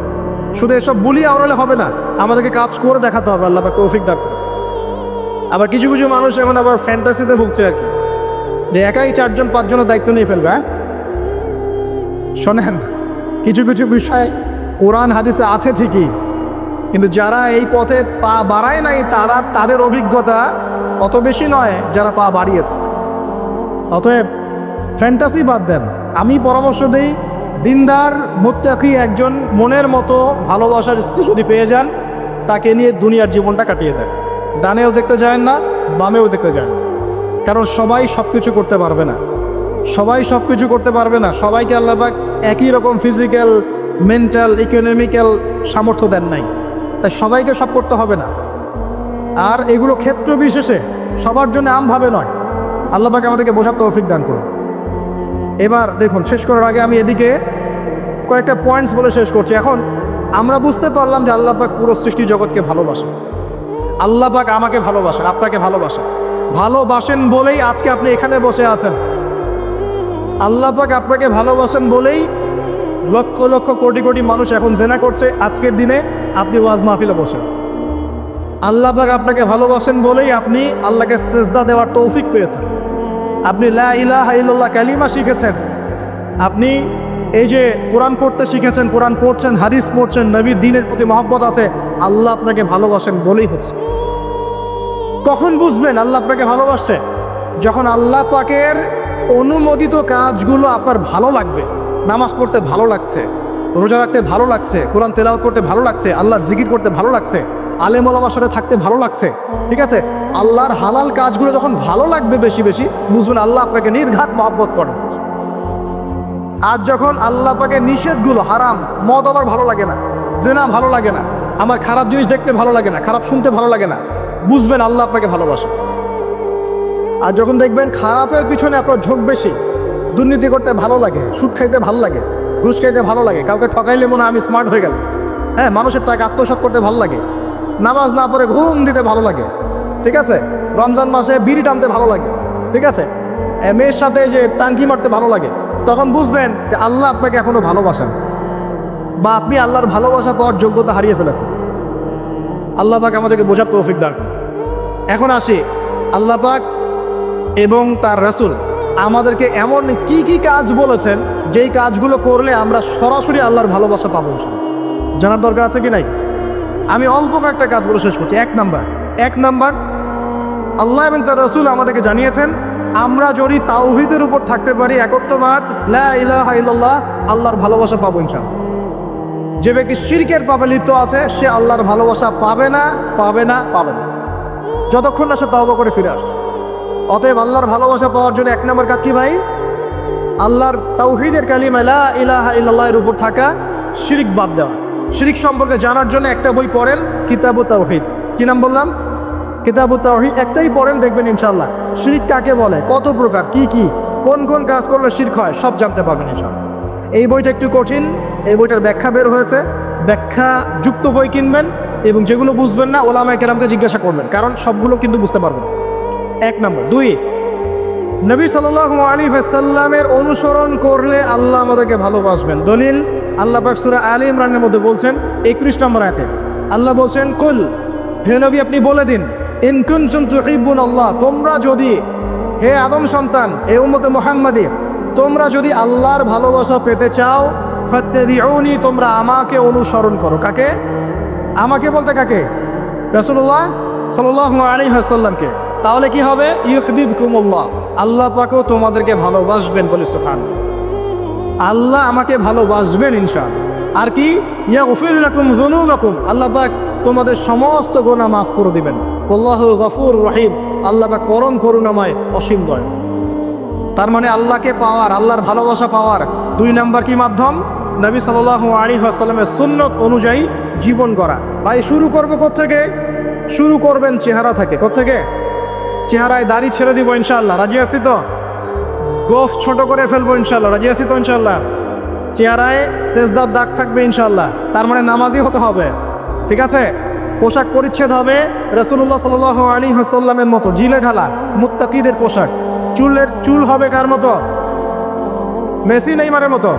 শুধু এসব বুলি আওড়ালে হবে না, আমাদেরকে কাজ করে দেখাতে হবে। আল্লাহ পাক তৌফিক দান করুন। আবার কিছু মানুষ এখন আবার ফ্যান্টাসিতে ভুগছে আর কি, যে একাই 4-5 দায়িত্ব নিয়ে ফেলবে। হ্যাঁ শোনেন, কিছু বিষয় কোরআন হাদিসে আছে ঠিকই, কিন্তু যারা এই পথে পা বাড়ায় নাই তাদের অভিজ্ঞতা অত বেশি নয় যারা পা বাড়িয়েছে। অতএব ফ্যান্টাসি বাদ দেন। আমি পরামর্শ দিই, দিনদার মুত্তাকি একজন মনের মতো ভালোবাসার স্ত্রী যদি পেয়ে যান, তাকে নিয়ে দুনিয়ার জীবনটা কাটিয়ে দেয়। ডানেও দেখতে যায় না, বামেও দেখতে যায় না। কারণ সবাই সব কিছু করতে পারবে না, সবাই সব কিছু করতে পারবে না। সবাইকে আল্লাহ পাক একই রকম ফিজিক্যাল, মেন্টাল, ইকোনমিক্যাল সামর্থ্য দেন নাই, তাই সবাইকে সব করতে হবে না। আর এগুলো ক্ষেত্র বিশেষে, সবার জন্য আমভাবে নয়। আল্লাহ পাক আমাদেরকে বোঝার তৌফিক দান করুন। এবার দেখুন, শেষ করার আগে আমি এদিকে কয়েকটা পয়েন্টস বলে শেষ করছি। এখন আমরা বুঝতে পারলাম যে আল্লাহ পাক পুরো সৃষ্টি জগৎকে ভালোবাসেন। আল্লাহ পাক আমাকে ভালোবাসেন, আপনাকে ভালোবাসেন। ভালোবাসেন বলেই আজকে আপনি এখানে বসে আছেন। আল্লাহ পাক আপনাকে ভালোবাসেন বলেই লক্ষ লক্ষ কোটি কোটি মানুষ এখন জেনা করছে। আজকের দিনে আপনি ওয়াজ মাহফিলে বসে আছেন। আল্লাহ পাক আপনাকে ভালোবাসেন বলেই আপনি আল্লাহকে সেজদা দেওয়ার তৌফিক পেয়েছেন। আপনি লা ইলাহা ইল্লাল্লাহ কালিমা শিখেছেন। আপনি এই যে কোরআন পড়তে শিখেছেন, কোরআন পড়ছেন, হাদিস পড়ছেন, নবীর দ্বীনের প্রতি মহব্বত আছে। আল্লাহ আপনাকে ভালোবাসেন বলেই হচ্ছে। কখন বুঝবেন আল্লাহ আপনাকে ভালোবাসছে? যখন আল্লাহ পাকের অনুমোদিত কাজগুলো আপনার ভালো লাগবে। নামাজ পড়তে ভালো লাগছে, রোজা রাখতে ভালো লাগছে, কোরআন তেলাওয়াত করতে ভালো লাগছে, আল্লাহর জিকির করতে ভালো লাগছে, আলেম ওলামার সাথে থাকতে ভালো লাগছে। ঠিক আছে, আল্লাহর হালাল কাজগুলো যখন ভালো লাগবে বেশি বেশি, বুঝবেন আল্লাহ আপনাকে নির্ঘাত মহব্বত করেন। আর যখন আল্লাহ পাকের নিষেধগুলো, হারাম, মদ আমার ভালো লাগে না, জেনা ভালো লাগে না, আমার খারাপ জিনিস দেখতে ভালো লাগে না, খারাপ শুনতে ভালো লাগে না, বুঝবেন আল্লাহ আপনাকে ভালোবাসে। আর যখন দেখবেন খারাপের পিছনে আপনার ঝোঁক বেশি, দুর্নীতি করতে ভালো লাগে, সুদ খাইতে ভালো লাগে, ঘুষ খাইতে ভালো লাগে, কাউকে ঠকাইলে মনে হয় আমি স্মার্ট হয়ে গেল, হ্যাঁ, মানুষের টাকা আত্মসাৎ করতে ভালো লাগে, নামাজ না পড়ে ঘুম দিতে ভালো লাগে, ঠিক আছে, রমজান মাসে বিড়ি টানতে ভালো লাগে, ঠিক আছে, মেয়ের সাথে যে টাঙ্কি মারতে ভালো লাগে, তখন বুঝবেন যে আল্লাহ আপনাকে এখনো ভালোবাসেন বা আপনি আল্লাহর ভালোবাসা পাওয়ার যোগ্যতা হারিয়ে ফেলেছেন। আল্লাহ পাক আমাদেরকে বোঝার তৌফিক দান। এখন আসি, আল্লাহ পাক এবং তার রাসূল আমাদেরকে এমন কি কি কাজ বলেছেন যেই কাজগুলো করলে আমরা সরাসরি আল্লাহর ভালোবাসা পাবো, জানার দরকার আছে কি নাই? আমি অল্প কয়েকটা কাজ বলে শেষ করছি। এক নাম্বার, আল্লাহ এবং তার রাসূল আমাদেরকে জানিয়েছেন আমরা যদি তাওহীদের উপর থাকতে পারি, একত্ববাদ, লা ইলাহা ইল্লাল্লাহ, আল্লাহর ভালোবাসা পাবো ইনশাআল্লাহ। যে ব্যক্তি শিরকের পাপে লিপ্ত আছে সে আল্লাহর ভালোবাসা পাবে না, যতক্ষণ না সে তওবা করে ফিরে আসছে। অতএব আল্লাহর ভালোবাসা পাওয়ার জন্য এক নম্বর কাজ কি ভাই? আল্লাহর তাওহীদের কালিমা লা ইলাহা ইল্লাল্লাহর উপর থাকা, শিরক বাদ দেওয়া। শিরক সম্পর্কে জানার জন্য একটা বই পড়েন, কিতাবুত তাওহীদ। কি নাম বললাম? কিতাবুত তাওহীদ। একটাই পড়েন, দেখবেন ইনশাআল্লাহ শিরক কাকে বলে, কত প্রকার, কি কোন কোন কাজ করলে শিরক হয় সব জানতে পারবেন ইনশাআল্লাহ। এই বইটা একটু কঠিন, এই বইটার ব্যাখ্যা বের হয়েছে, ব্যাখ্যা যুক্ত বই কিনবেন এবং যেগুলো বুঝবেন না ওলামায়ে কেরামকে জিজ্ঞাসা করবেন, কারণ সবগুলো কিন্তু বুঝতে পারবেন। এক নম্বর। দুই, নবী সাল্লাল্লাহু আলাইহি ওয়াসাল্লামের অনুসরণ করলে আল্লাহ আমাদেরকে ভালোবাসবেন। দলিল, আল্লাহ পাক সূরা আলে ইমরানের মধ্যে বলছেন 21 নম্বর আয়াতে আল্লাহ বলছেন, কুল, হে নবী আপনি বলে দিন, ইন কুনতুম তুহিব্বুনাল্লাহ, তোমরা যদি, হে আদম সন্তান, হে উম্মতে মুহাম্মাদী, তোমরা যদি আল্লাহর ভালোবাসা পেতে চাও, ফাত্তাবিউনি, তোমরা আমাকে অনুসরণ করো। কাকে? আমাকে বলতে কাকে? রাসূলুল্লাহ সাল্লাল্লাহু আলাইহি ওয়াসাল্লামকে। তাহলে কি হবে? ইউহিব্বুকুমুল্লাহ, আল্লাহ পাকও তোমাদেরকে ভালোবাসবেন। বলে সুবহানাল্লাহ, আল্লাহ আমাকে ভালোবাসবেন ইনশাআল্লাহ। আর কি? ইয়াগফির লাকুম যুনুবাকুম, আল্লাহ পাক তোমাদের সমস্ত গুনাহ মাফ করে দিবেন। আল্লাহু গফুর রহিম, আল্লাহ পাক পরম করুণাময়, অসীম দয়ালু। তার মানে আল্লাহকে পাওয়ার, আল্লাহর ভালোবাসা পাওয়ার দুই নাম্বার কি মাধ্যম? নবী সাল্লাল্লাহু আলাইহি ওয়াসাল্লামের সুন্নত অনুযায়ী জীবন করা। ভাই শুরু করবে কোত্থেকে? শুরু করবেন চেহারা থেকে। কোত্থেকে? চেহারায় দাড়ি ছেড়ে দিব ইনশাআল্লাহ, রাজি আছি তো? গোফ ছোট করে ফেলবো ইনশাআল্লাহ, রাজি আছি তো ইনশাআল্লাহ? চেহারায় সেজদার দাগ থাকবে ইনশাআল্লাহ, তার মানে নামাজি হতে হবে, ঠিক আছে? পোশাক পরিচ্ছেদ হবে রাসূলুল্লাহ সাল্লাল্লাহু আলাইহি ওয়াসাল্লামের মতো, জিলে ঢালা মুত্তাকিদের পোশাক। চুল হবে কার মতো? মেসি নেইমারের মতো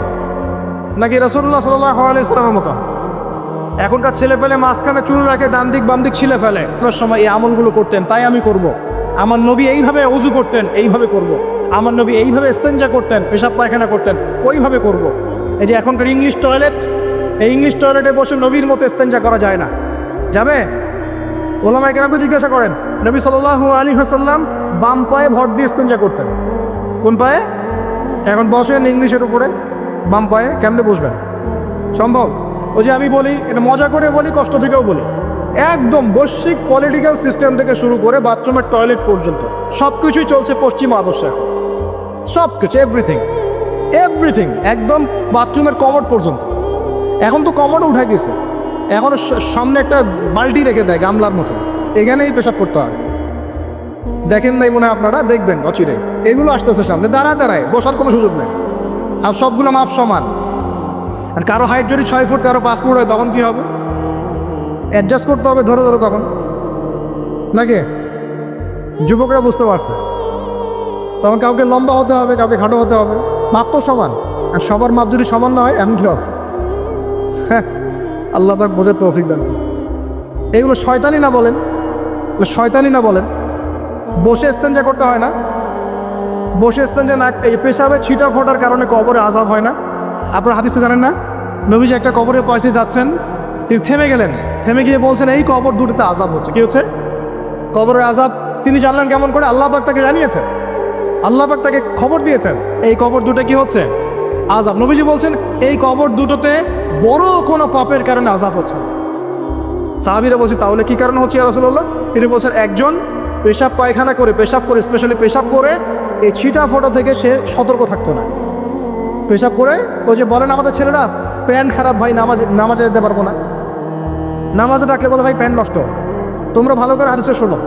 নাকি রাসূলুল্লাহ সাল্লাল্লাহু আলাইহি ওয়াসাল্লামের মতো? এখনকার ছেলে পেলে মাঝখানে চুল রাখে, ডান দিক বাম দিক ছিলে ফেলে। আপনার সময় এই আমলগুলো করতেন, তাই আমি করব। আমার নবী এইভাবে ওযু করতেন, এইভাবে করব। আমার নবী এইভাবে ইস্তেঞ্জা করতেন, পেশাব পায়খানা করতেন, ওইভাবে করব। এই যে এখনকার ইংলিশ টয়লেট, এই ইংলিশ টয়লেটে বসে নবীর মতো ইস্তেঞ্জা করা যায় না। যাবে? ওলামায়ে কেরামকে জিজ্ঞাসা করেন, নবী সাল্লাল্লাহু আলাইহি ওয়াসাল্লাম বাম পায়ে ভর দিয়ে ইস্তেঞ্জা করতেন। কোন পায়ে? এখন বসেন ইংলিশের উপরে, বাম পায়ে কেমনে বসবেন? সম্ভব? ওই যে আমি বলি, এটা মজা করে বলি, কষ্ট থেকেও বলি, একদম বৈশ্বিক পলিটিক্যাল সিস্টেম থেকে শুরু করে বাথরুমের টয়লেট পর্যন্ত সব কিছুই চলছে পশ্চিম আদর্শে। সব কিছু, এভরিথিং এভরিথিং, একদম বাথরুমের কমোড পর্যন্ত। এখন তো কমোডও উঠে গেছে, এখন সামনে একটা বালতি রেখে দেয় গামলার মতো, এখানেই পেশাব করতে হয়। দেখেন নাই মনে হয় আপনারা, দেখবেন অচিরে এগুলো আসতেছে সামনে, দাঁড়ায় বসার কোনো সুযোগ নেই। আর সবগুলো মাপ সমান। আর কারো হাইট যদি 6 ফুট, কারো 5 ফুট হয়, তখন কি হবে? অ্যাডজাস্ট করতে হবে ধরে ধরে তখন, নাকি? যুবকরা বুঝতে পারছে, তখন কাউকে লম্বা হতে হবে, কাউকে খাটো হতে হবে, মাপ তো সমান। আর সবার মাপ যদি সমান না হয় এমন কি হবে? হ্যাঁ, আল্লাহ পাক বোঝার তৌফিক দান। এগুলো শয়তানি না বলেন? শয়তানি না বলেন? বসে ইস্তেঞ্জা করতে হয় না? বসে ইস্তেঞ্জা না, এই পেশাবে ছিটা ফোটার কারণে কবরে আযাব হয় না? আপনার হাদিসে জানেন না, নবীজি একটা কবরে পাশ দিয়ে যাচ্ছেন, তিনি থেমে গেলেন, থেমে গিয়ে বলছেন এই কবর দুটোতে আযাব হচ্ছে। কি হচ্ছে? কবরের আযাব। তিনি জানলেন কেমন করে? আল্লাহ পাক তাকে জানিয়েছেন, আল্লাহ পাক তাকে খবর দিয়েছেন এই কবর দুটো কি হচ্ছে? আযাব। নবীজি বলছেন এই কবর দুটোতে বড় কোনো পাপের কারণে আযাব হচ্ছে। সাহাবীরা বলছে তাহলে কি কারণে হচ্ছে ইয়া রাসূলুল্লাহ? তিনি বলছেন একজন পেশাব পায়খানা করে, পেশাব করে, স্পেশালি পেশাব করে এই ছিটা ফোটা থেকে সে সতর্ক থাকতো না। পেশাব করে ওই যে বলেন আমাদের ছেলেরা, প্যান্ট খারাপ ভাই, নামাজে যেতে পারবো না, নামাজে ডাকলে বলে ভাই প্যান্ট নষ্ট। তোমরা ভালো করে হাদিসে শোনো,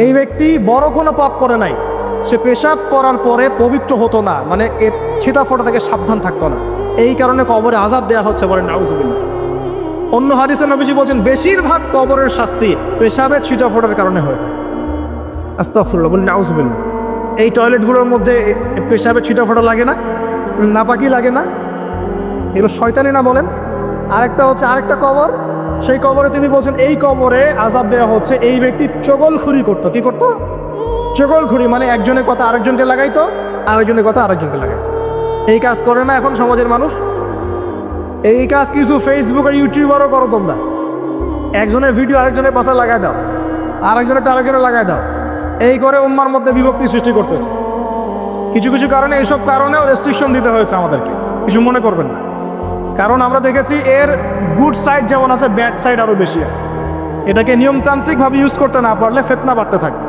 এই ব্যক্তি বড় কোনো পাপ করে নাই, সে পেশাব করার পরে পবিত্র হতো না, মানে এর ছিটা ফোটা থেকে সাবধান থাকতো না, এই কারণে কবরে আযাব দেওয়া হচ্ছে, বলেন নাউজুবিল্লাহ। অন্য হাদিসে নবীজি বলছেন বেশিরভাগ কবরের শাস্তি পেশাবের ছিটা ফোটার কারণে হয়। আস্তাগফিরুল্লাহ, বলেন নাউজুবিল্লাহ। এই টয়লেটগুলোর মধ্যে পেশাবের ছিটা ফোটা লাগে না? নাপাকি লাগে না? এগুলো শয়তানি না বলেন? আরেকটা হচ্ছে আরেকটা কবর, সেই কবরে তিনি বলছেন এই কবরে আযাব দেওয়া হচ্ছে এই ব্যক্তি চগলখুরি করতো। কি করতো? চগলখুরি, মানে একজনের কথা আরেকজনকে লাগাইতো, আরেকজনের কথা আরেকজনকে লাগাইতো। এই কাজ করে না এখন সমাজের মানুষ? এই কাজ কিছু ফেসবুক আর ইউটিউবারও করো তোমরা। একজনের ভিডিও আরেকজনের পাশে লাগাই দাও, আরেকজনের আরেকজনে লাগাই দাও, এই করে উম্মার মধ্যে বিভক্তি সৃষ্টি করতেছে। কিছু কিছু কারণে, এইসব কারণেও রেস্ট্রিকশন দিতে হয়েছে আমাদেরকে, কিছু মনে করবেন না। কারণ আমরা দেখেছি এর গুড সাইড যেমন আছে, ব্যাড সাইড আরও বেশি আছে। এটাকে নিয়মতান্ত্রিকভাবে ইউজ করতে না পারলে ফিতনা বাড়তে থাকবে।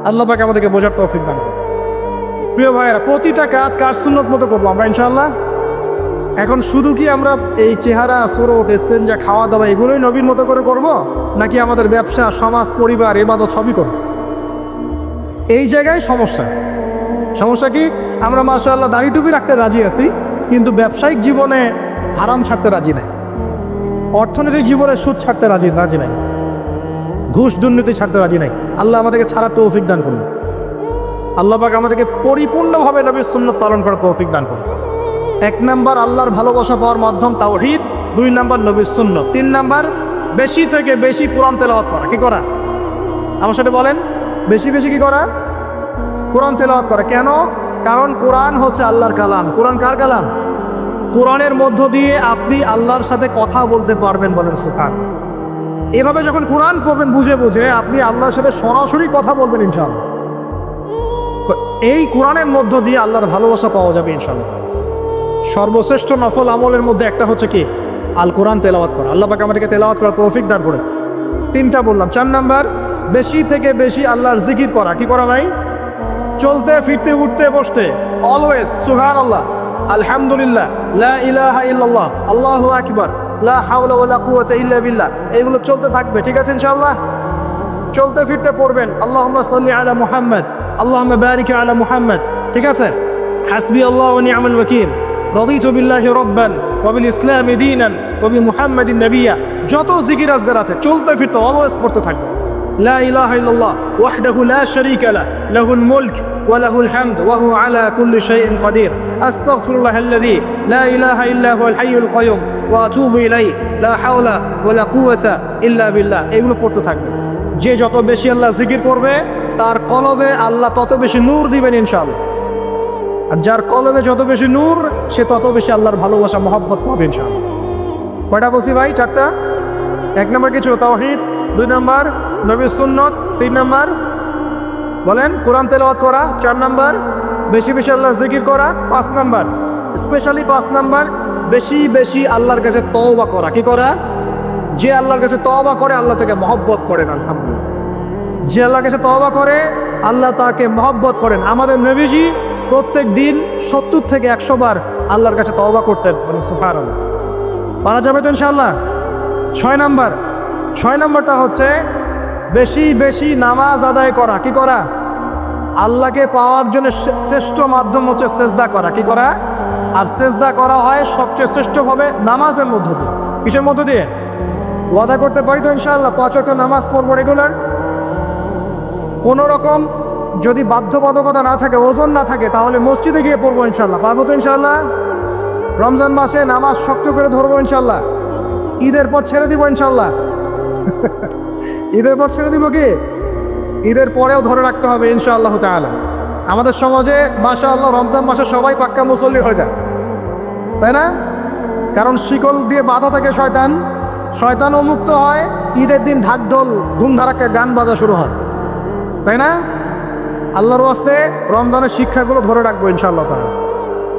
আল্লাহ পাক আমাদেরকে বোঝার তৌফিক দান করুন। প্রিয় ভাইয়েরা, প্রতিটা কাজ সুন্নত মতো করবো আমরা ইনশাআল্লাহ। এখন শুধু কি আমরা এই চেহারা, সুরত, ইস্তেঞ্জা, খাওয়া দাওয়া এগুলোই নবীর মতো করে করব, নাকি আমাদের ব্যবসা, সমাজ, পরিবার, ইবাদত সবই করব? এই জায়গায় সমস্যা। সমস্যা কি? আমরা মাশাআল্লাহ দাড়ি টুপি রাখতে রাজি আছি, কিন্তু ব্যবসায়িক জীবনে হারাম ছাড়তে রাজি নাই, অর্থনৈতিক জীবনে সুদ ছাড়তে রাজি নাই, ঘুষ দুর্নীতি ছাড়তে রাজি নাই। আল্লাহ আমাদেরকে ছাড়ার তৌফিক দান করুন। আল্লাহ পাক আমাদেরকে পরিপূর্ণভাবে নবীর সুন্নাত পালন করার তৌফিক দান করুন। 1 নাম্বার আল্লাহর ভালোবাসা পাওয়ার মাধ্যম তাওহীদ, 2 নাম্বার নবীর সুন্নাত, 3 নাম্বার বেশি থেকে বেশি কোরআন তেলাওয়াত করা। কি করা? আমার সাথে বলেন, বেশি বেশি কি করা? কোরআন তেলাওয়াত করা। কেন? কারণ কোরআন হচ্ছে আল্লাহর কালাম। কোরআন কার কালাম? কোরআনের মধ্য দিয়ে আপনি আল্লাহর সাথে কথা বলতে পারবেন, বলেন সুবহানাল্লাহ। এভাবে যখন কোরআন পড়বেন বুঝে বুঝে, আপনি আল্লাহর সাথে সরাসরি কথা বলবেন ইনশাআল্লাহ। এই কোরআনের মধ্য দিয়ে আল্লাহর ভালোবাসা পাওয়া যাবে ইনশাআল্লাহ। সর্বশ্রেষ্ঠ নফল আমলের মধ্যে একটা হচ্ছে কি? আল কোরআন তেলাওয়াত করা। আল্লাহ পাক আমাদেরকে তেলাওয়াত করা তৌফিক দান করে। 3টা বললাম। 4 নাম্বার, বেশি থেকে বেশি আল্লাহর জিকির করা। কি করা ভাই? চলতে ফিরতে উঠতে বসতে অলওয়েজ সুবহানাল্লাহ, আলহামদুলিল্লাহ, লা ইলাহা ইল্লাল্লাহ, আল্লাহু আকবার, লা হাওলা ওয়ালা কুওয়াতা ইল্লা বিল্লাহ, এগুলো চলতে থাকবে। ঠিক আছে ইনশাআল্লাহ? চলতে ফিরতে পড়বেন আল্লাহুম্মা সাল্লি আলা মুহাম্মদ, আল্লাহুম্মা বারিক আলা মুহাম্মদ। ঠিক আছে? হাসবি আল্লাহ ওয়া নি'মাল ওয়াকিল, রাদিতু বিল্লাহি রাব্বান ওয়া বিল ইসলামি দীনান ওয়া বি মুহাম্মাদিন নাবিয়্যা। যত জিকির আজগার আছে চলতে ফিরতে অলওয়েজ পড়তে থাকবে। লা ইলাহা ইল্লাল্লাহ ওয়াহদাহু লা শারীকা লাহু, লাহুল মুলক ওয়া লাহুল হামদ ওয়া হুয়া আলা কুল্লি শাইইন কাদির। আস্তাগফিরুল্লাহাল্লাযী লা ইলাহা ইল্লা হুয়াল হাইয়ুল কাইয়ুম ওয়া আতুবু ইলাইহি, লা হাওলা ওয়া লা কুওয়াতা ইল্লা বিল্লাহ। এগুলো পড়তে থাকবে। যে যত বেশি আল্লাহ জিকির করবে তার কলবে আল্লাহ তত বেশি নূর দিবেন ইনশাআল্লাহ। আর যার কলবে যত বেশি নূর, সে তত বেশি আল্লাহর ভালোবাসা, মহব্বত পাবে ইনশাআল্লাহ। কয়টা বলছি ভাই? 4টা। 1 নাম্বার কিছু তাওহীদ, 2 নাম্বার নবীর সুন্নাত, 3 নাম্বার বলেন কোরআন তেলাওয়াত করা, 4 নাম্বার বেশি বেশি আল্লাহর জিকির করা, 5 নাম্বার স্পেশালি 5 নাম্বার, বেশি বেশি আল্লাহর কাছে তওবা করা। কি করা? যে আল্লাহর কাছে তওবা করে আল্লাহ তাকে মহব্বত করেন। আলহামদুলিল্লাহ, যে আল্লাহর কাছে তওবা করে আল্লাহ তাকে মহব্বত করেন। আমাদের নবীজি প্রত্যেক দিন 70 থেকে 100 বার আল্লাহর কাছে তওবা করতেন। সুবহানাল্লাহ। পারা যাবে তো ইনশাআল্লাহ। 6 নাম্বারটা হচ্ছে বেশি বেশি নামাজ আদায় করা। কি করা? আল্লাহকে পাওয়ার জন্য শ্রেষ্ঠ মাধ্যম হচ্ছে সেজদা করা। কি করা? আর সেজদা করা হয় সবচেয়ে শ্রেষ্ঠভাবে নামাজের মধ্য দিয়ে। কিসের মধ্য দিয়ে? ওয়াদা করতে পারি তো ইনশাআল্লাহ 5 ওয়াক্ত নামাজ পড়বো রেগুলার। কোনো রকম যদি বাধ্যবাধকতা না থাকে, ওজন না থাকে, তাহলে মসজিদে গিয়ে পড়বো ইনশাআল্লাহ। পারবো তো ইনশাআল্লাহ। রমজান মাসে নামাজ শক্ত করে ধরবো ইনশাআল্লাহ। ঈদের পর ছেড়ে দিব ইনশাআল্লাহ। ঈদের পর ছেড়ে দিব কি? ঈদের পরেও ধরে রাখতে হবে ইনশাআল্লাহ তাআলা। আমাদের সমাজে মাশাআল্লাহ রমজান মাসে সবাই পাক্কা মুসল্লি হয়ে যায়, তাই না? কারণ শিকল দিয়ে বাধা থাকে শয়তান, শয়তানও মুক্ত হয়। ঈদের দিন ঢাকঢোল ধুমধারাক্কা গান বাজা শুরু হয়, তাই না? আল্লাহর ওয়াস্তে রমজানের শিক্ষাগুলো ধরে রাখবো ইনশাআল্লাহ তাআলা।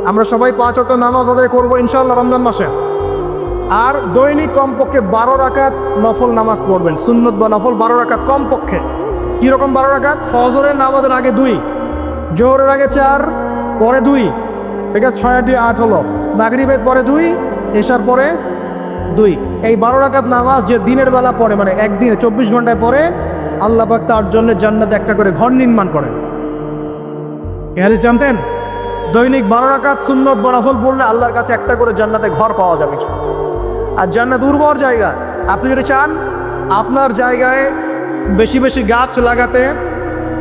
আমরা সবাই 5 ওয়াক্ত নামাজ আদায় করবো ইনশাআল্লাহ রমজান মাসে। আর দৈনিক কমপক্ষে 12 রাকাত নফল নামাজ পড়বেন, সুন্নত বা নফল 12 রাকাত কমপক্ষে। কীরকম 12 রাকাত? ফজরের নামাজের আগে 2, জোহরের আগে 4, পরে 2, ঠিক আছে? 6 আর 2 8 হলো। মাগরিবের পরে 2, এশার পরে 2। এই 12 রাকাত নামাজ যে দিনের বেলা পড়ে, মানে একদিনে 24 ঘন্টায় পড়ে, আল্লাহ পাক তার জন্য জান্নাতে একটা করে ঘর নির্মাণ করেন। এই হাদিস জানতেন? দৈনিক 12 রাকাত সুন্নত বা নফল পড়লে আল্লাহর কাছে একটা করে জান্নাতে ঘর পাওয়া যাবে। আর জান্নাত উর্বর জায়গা। আপনি যদি চান আপনার জায়গায় বেশি বেশি গাছ লাগাতে,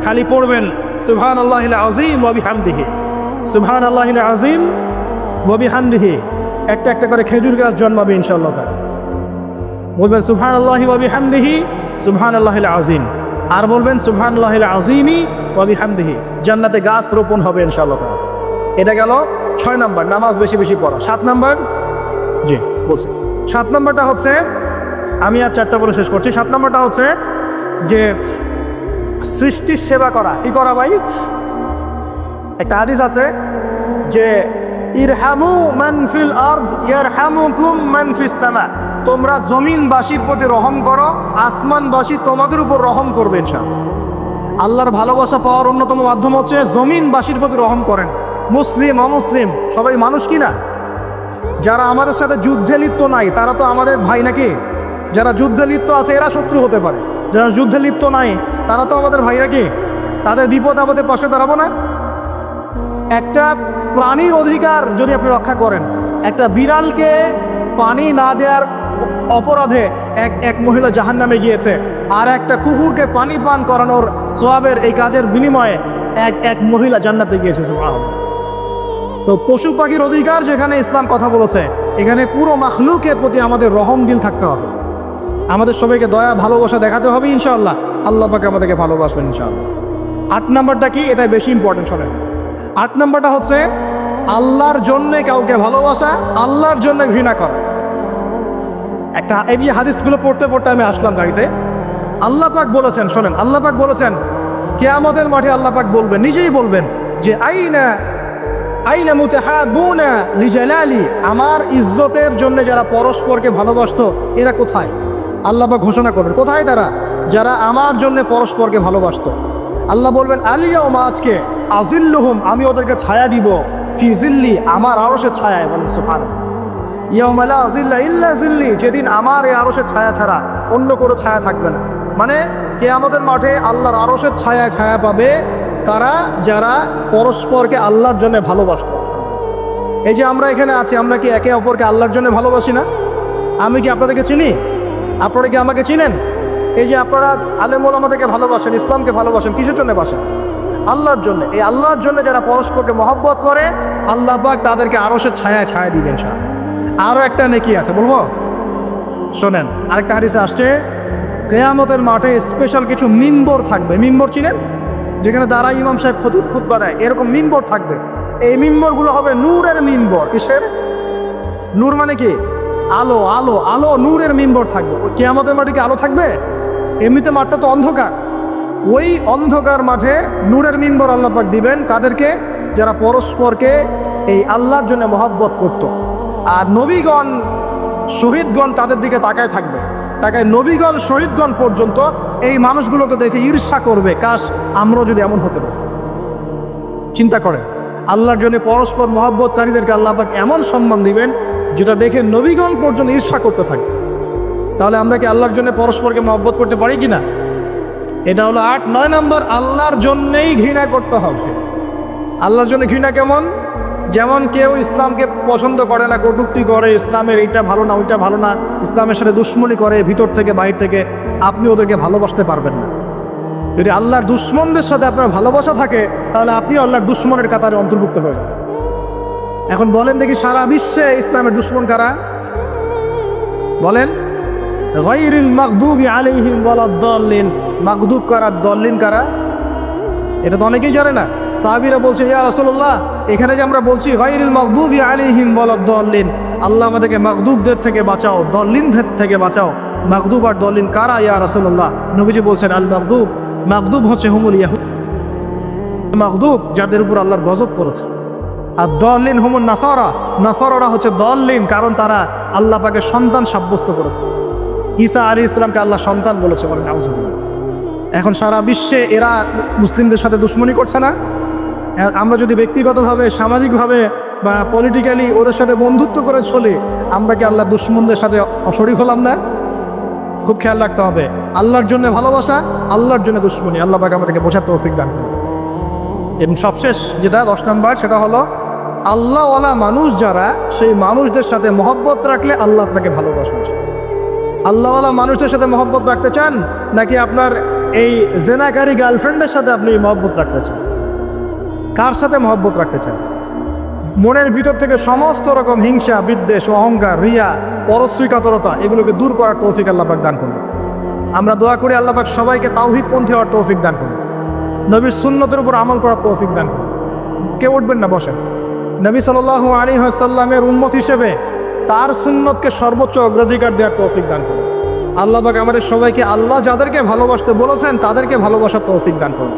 খালি পড়বেন সুবহানাল্লাহিল আযীম ওয়া বিহামদিহি, সুবহানাল্লাহিল আযীম ওয়া বিহামদিহি। একটা একটা করে খেজুর গাছ জন্মাবে ইনশাআল্লাহ তাআলা। বলবেন সুবহানাল্লাহি ওয়া বিহামদিহি সুবহানাল্লাহিল আযীম, আর বলবেন সুবহানাল্লাহিল আযীমি ওয়া বিহামদিহি। জান্নাতে গাছ রোপণ হবে ইনশাআল্লাহ তাআলা। এটা গেল 6 নাম্বার, নামাজ বেশি বেশি পড়া। 7 নাম্বার, জি বলছি, 7 নাম্বারটা হচ্ছে, আমি আর 4টা বলে শেষ করছি। 7 নাম্বারটা হচ্ছে যে সৃষ্টির সেবা করা। কি করা ভাই? একটা হাদিস আছে যে ইরহামু মান ফিল আরদ ইয়ারহামুকুম মান ফিস সামা। তোমরা জমিনবাসীর প্রতি রহম করো, আসমানবাসী তোমাদের উপর রহম করবে ইনশাআল্লাহ। আল্লাহর ভালোবাসা পাওয়ার অন্যতম মাধ্যম হচ্ছে জমিনবাসীর প্রতি রহম করেন। মুসলিম অমুসলিম সবাই মানুষ কি না? যারা আমাদের সাথে যুদ্ধে লিপ্ত নাই তারা তো আমাদের ভাই নাকি? যারা যুদ্ধে লিপ্ত আছে এরা শত্রু হতে পারে, যারা যুদ্ধে লিপ্ত নাই তারা তো আমাদের ভাই নাকি? তাদের বিপদ আপদে পাশে দাঁড়াবো না? একটা প্রাণীর অধিকার যদি আপনি রক্ষা করেন, একটা বিড়ালকে পানি না দেওয়ার অপরাধে এক মহিলা জাহান্নামে গিয়েছে, আর একটা কুকুরকে পানি পান করানোর সওয়াবের এই কাজের বিনিময়ে এক মহিলা জান্নাতে গিয়েছে। সুবহানাল্লাহ। তো পশু পাখির অধিকার যেখানে ইসলাম কথা বলেছে, এখানে পুরো মাখলুকের প্রতি আমাদের রহম দিল থাকতে হবে। আমাদের সবাইকে দয়া ভালোবাসা দেখাতে হবে ইনশাআল্লাহ। আল্লাহ পাক আমাদেরকে ভালোবাসবেন ইনশাআল্লাহ। 8 নাম্বারটা কি? এটাই বেশি ইম্পর্টেন্ট। শোনেন, 8 নাম্বারটা হচ্ছে আল্লাহর জন্যে কাউকে ভালোবাসা, আল্লাহর জন্য ঘৃণা করা। একটা এই হাদিসগুলো পড়তে পড়তে আমি আসলাম গাড়িতে। আল্লাহ পাক বলেছেন, শোনেন, আল্লাহ পাক বলেছেন কিয়ামতের মাঠে আল্লাহ পাক বলবেন, নিজেই বলবেন যে আইনা মুতাহাবুনা লিজালালি, আমার ইজ্জতের জন্য যারা পরস্পরকে ভালোবাসতো এরা কোথায়? আল্লাহ পাক ঘোষণা করবেন কোথায় তারা? যারা আমার জন্য পরস্পরকে ভালোবাসতো। আল্লাহ বলবেন আলিয়াউমা, আজকে, আজিল্লুহুম, আমি ওদেরকে ছায়া দিব, ফি জিল্লি, আমার আরশের ছায়ায়। বলেন সুবহানাল্লাহ। ইয়াউমা লা জিল্লা ইল্লা জিল্লি, যেদিন আমার এই আরশের ছায়া ছাড়া অন্য কোনো ছায়া থাকবে না। মানে কিয়ামতের মাঠে আল্লাহর আরশের ছায়ায় ছায়া পাবে কারা? যারা পরস্পরকে আল্লাহর জন্য ভালোবাসত। এই যে আমরা এখানে আছি, আমরা কি একে অপরকে আল্লাহর জন্য ভালোবাসি না? আমি কি আপনাদেরকে চিনি? আপনারা কি আমাকে চিনেন? এই যে আপনারা আলেম ওলামাদেরকে ভালোবাসেন, ইসলামকে ভালোবাসেন, কিসের জন্য বাসেন? আল্লাহর জন্য। এই আল্লাহর জন্য যারা পরস্পরকে মহব্বত করে, আল্লাহ পাক তাদেরকে আরশের ছায়ায় ছায়া দিবেন। আরও একটা নেকি আছে, বলবো? শোনেন, আরেকটা হাদিসে আসছে কিয়ামতের মাঠে স্পেশাল কিছু মিম্বর থাকবে। মিম্বর চিনেন? যেখানে দাঁড়ায় ইমাম সাহেব খুতবা দেয়, এরকম মিম্বর থাকবে। এই মিম্বরগুলো হবে নূরের মিম্বর। কিসের? নূর মানে কি? আলো, আলো, আলো, নূরের মিম্বর থাকবে। ওই কিয়ামতের মাঠে কি আলো থাকবে? এমনিতে মাঠটা তো অন্ধকার। ওই অন্ধকার মাঠে নূরের মিম্বর আল্লাহ পাক দিবেন কাদেরকে? যারা পরস্পরকে এই আল্লাহর জন্য মহব্বত করত। আর নবীগণ শহীদগণ তাদের দিকে তাকায় থাকবে, তাকায় নবীগণ শহীদগণ পর্যন্ত এই মানুষগুলোকে দেখে ঈর্ষা করবে, কাশ আমরাও যদি এমন হতে পারি। চিন্তা করেন, আল্লাহর জন্য পরস্পর মহব্বতকারীদেরকে আল্লাহ পাক এমন সম্মান দিবেন যেটা দেখে নবীগণ পর্যন্ত ঈর্ষা করতে থাকে। তাহলে আমরা কি আল্লাহর জন্য পরস্পরকে মহব্বত করতে পারি কিনা? এটা হলো 8-9 নম্বর, আল্লাহর জন্যেই ঘৃণা করতে হবে। আল্লাহর জন্য ঘৃণা কেমন? যেমন কেউ ইসলামকে পছন্দ করে না, কটূক্তি করে, ইসলামের এইটা ভালো না ওইটা ভালো না, ইসলামের সাথে দুশ্মনী করে ভিতর থেকে বাইরে থেকে, আপনি ওদেরকে ভালোবাসতে পারবেন না। যদি আল্লাহর দুশ্মনদের সাথে আপনার ভালোবাসা থাকে তাহলে আপনি আল্লাহর দুশ্মনের কাতারে অন্তর্ভুক্ত হয়ে যান। এখন বলেন দেখি, সারা বিশ্বে ইসলামের দুশ্মন কারা? বলেন। গায়রিল মাগদুবি আলাইহিম ওয়ালাদ-দাল্লিন, মাগদুব কারা, দল্লিন কারা? এটা তো অনেকেই জানে না। সাহাবীরা বলছে, ইয়া রাসূলুল্লাহ, এখানে যে আমরা বলছি গায়রিল মাগদুবি আলাইহিম ওয়ালাদ-দাল্লিন, আল্লাহ আমাদেরকে মাগদুবদের থেকে বাঁচাও, দল্লিনদের থেকে বাঁচাও। মাগদুব আর দল্লিন কারা ইয়া রাসূলুল্লাহ? নবীজি বলছেন, আল মাগদুব, মাগদুব হচ্ছে হুমুল ইয়াহুদ, মাগদুব যাদের উপর আল্লাহর গজব পড়েছে। আর দল্লিন হুমুল নাসারা, নাসারারা হচ্ছে দল্লিন, কারণ তারা আল্লাহ পাকের সন্তান সাব্যস্ত করেছে। ঈসা আলাইহিস সালামকে আল্লাহ সন্তান বলেছে, বলেন নাউজুবিল্লাহ। এখন সারা বিশ্বে এরা মুসলিমদের সাথে দুশ্মনী করছে না? আমরা যদি ব্যক্তিগতভাবে, সামাজিকভাবে বা পলিটিক্যালি ওদের সাথে বন্ধুত্ব করে চলি, আমরা কি আল্লাহ দুশ্মনদের সাথে শরীক হলাম না? খুব খেয়াল রাখতে হবে। আল্লাহর জন্য ভালোবাসা, আল্লাহর জন্য দুশ্মনী, আল্লাহ পাক আমাদেরকে বোঝার তৌফিক দান করুন। এবং সবশেষ যেটা 10 নম্বর, সেটা হলো আল্লাহওয়ালা মানুষ যারা, সেই মানুষদের সাথে মহব্বত রাখলে আল্লাহ আপনাকে ভালোবাসবেন। আল্লাহওয়ালা মানুষদের সাথে মহব্বত রাখতে চান, নাকি আপনার এই জেনাকারী গার্লফ্রেন্ডের সাথে আপনি মহব্বত রাখতে চান? কার সাথে মহব্বত রাখতে চান? মনের ভিতর থেকে সমস্ত রকম হিংসা, বিদ্বেষ, অহংকার, রিয়া, পরশ্রীকাতরতা, এগুলোকে দূর করার তৌফিক আল্লাহ পাক দান করুন। আমরা দোয়া করি আল্লাহ পাক সবাইকে তাওহীদপন্থী হওয়ার তৌফিক দান করুন, নবীর সুন্নতের উপর আমল করার তৌফিক দান করুন। কেউ উঠবেন না, বসেন। নবী সাল্লাল্লাহু আলাইহি ওয়াসাল্লামের উম্মত হিসেবে তার সুন্নতকে সর্বোচ্চ অগ্রাধিকার দেওয়ার তৌফিক দান করুন। আল্লাহ পাক আমাদের সবাইকে আল্লাহ যাদেরকে ভালোবাসতে বলেছেন তাদেরকে ভালোবাসার তৌফিক দান করুন।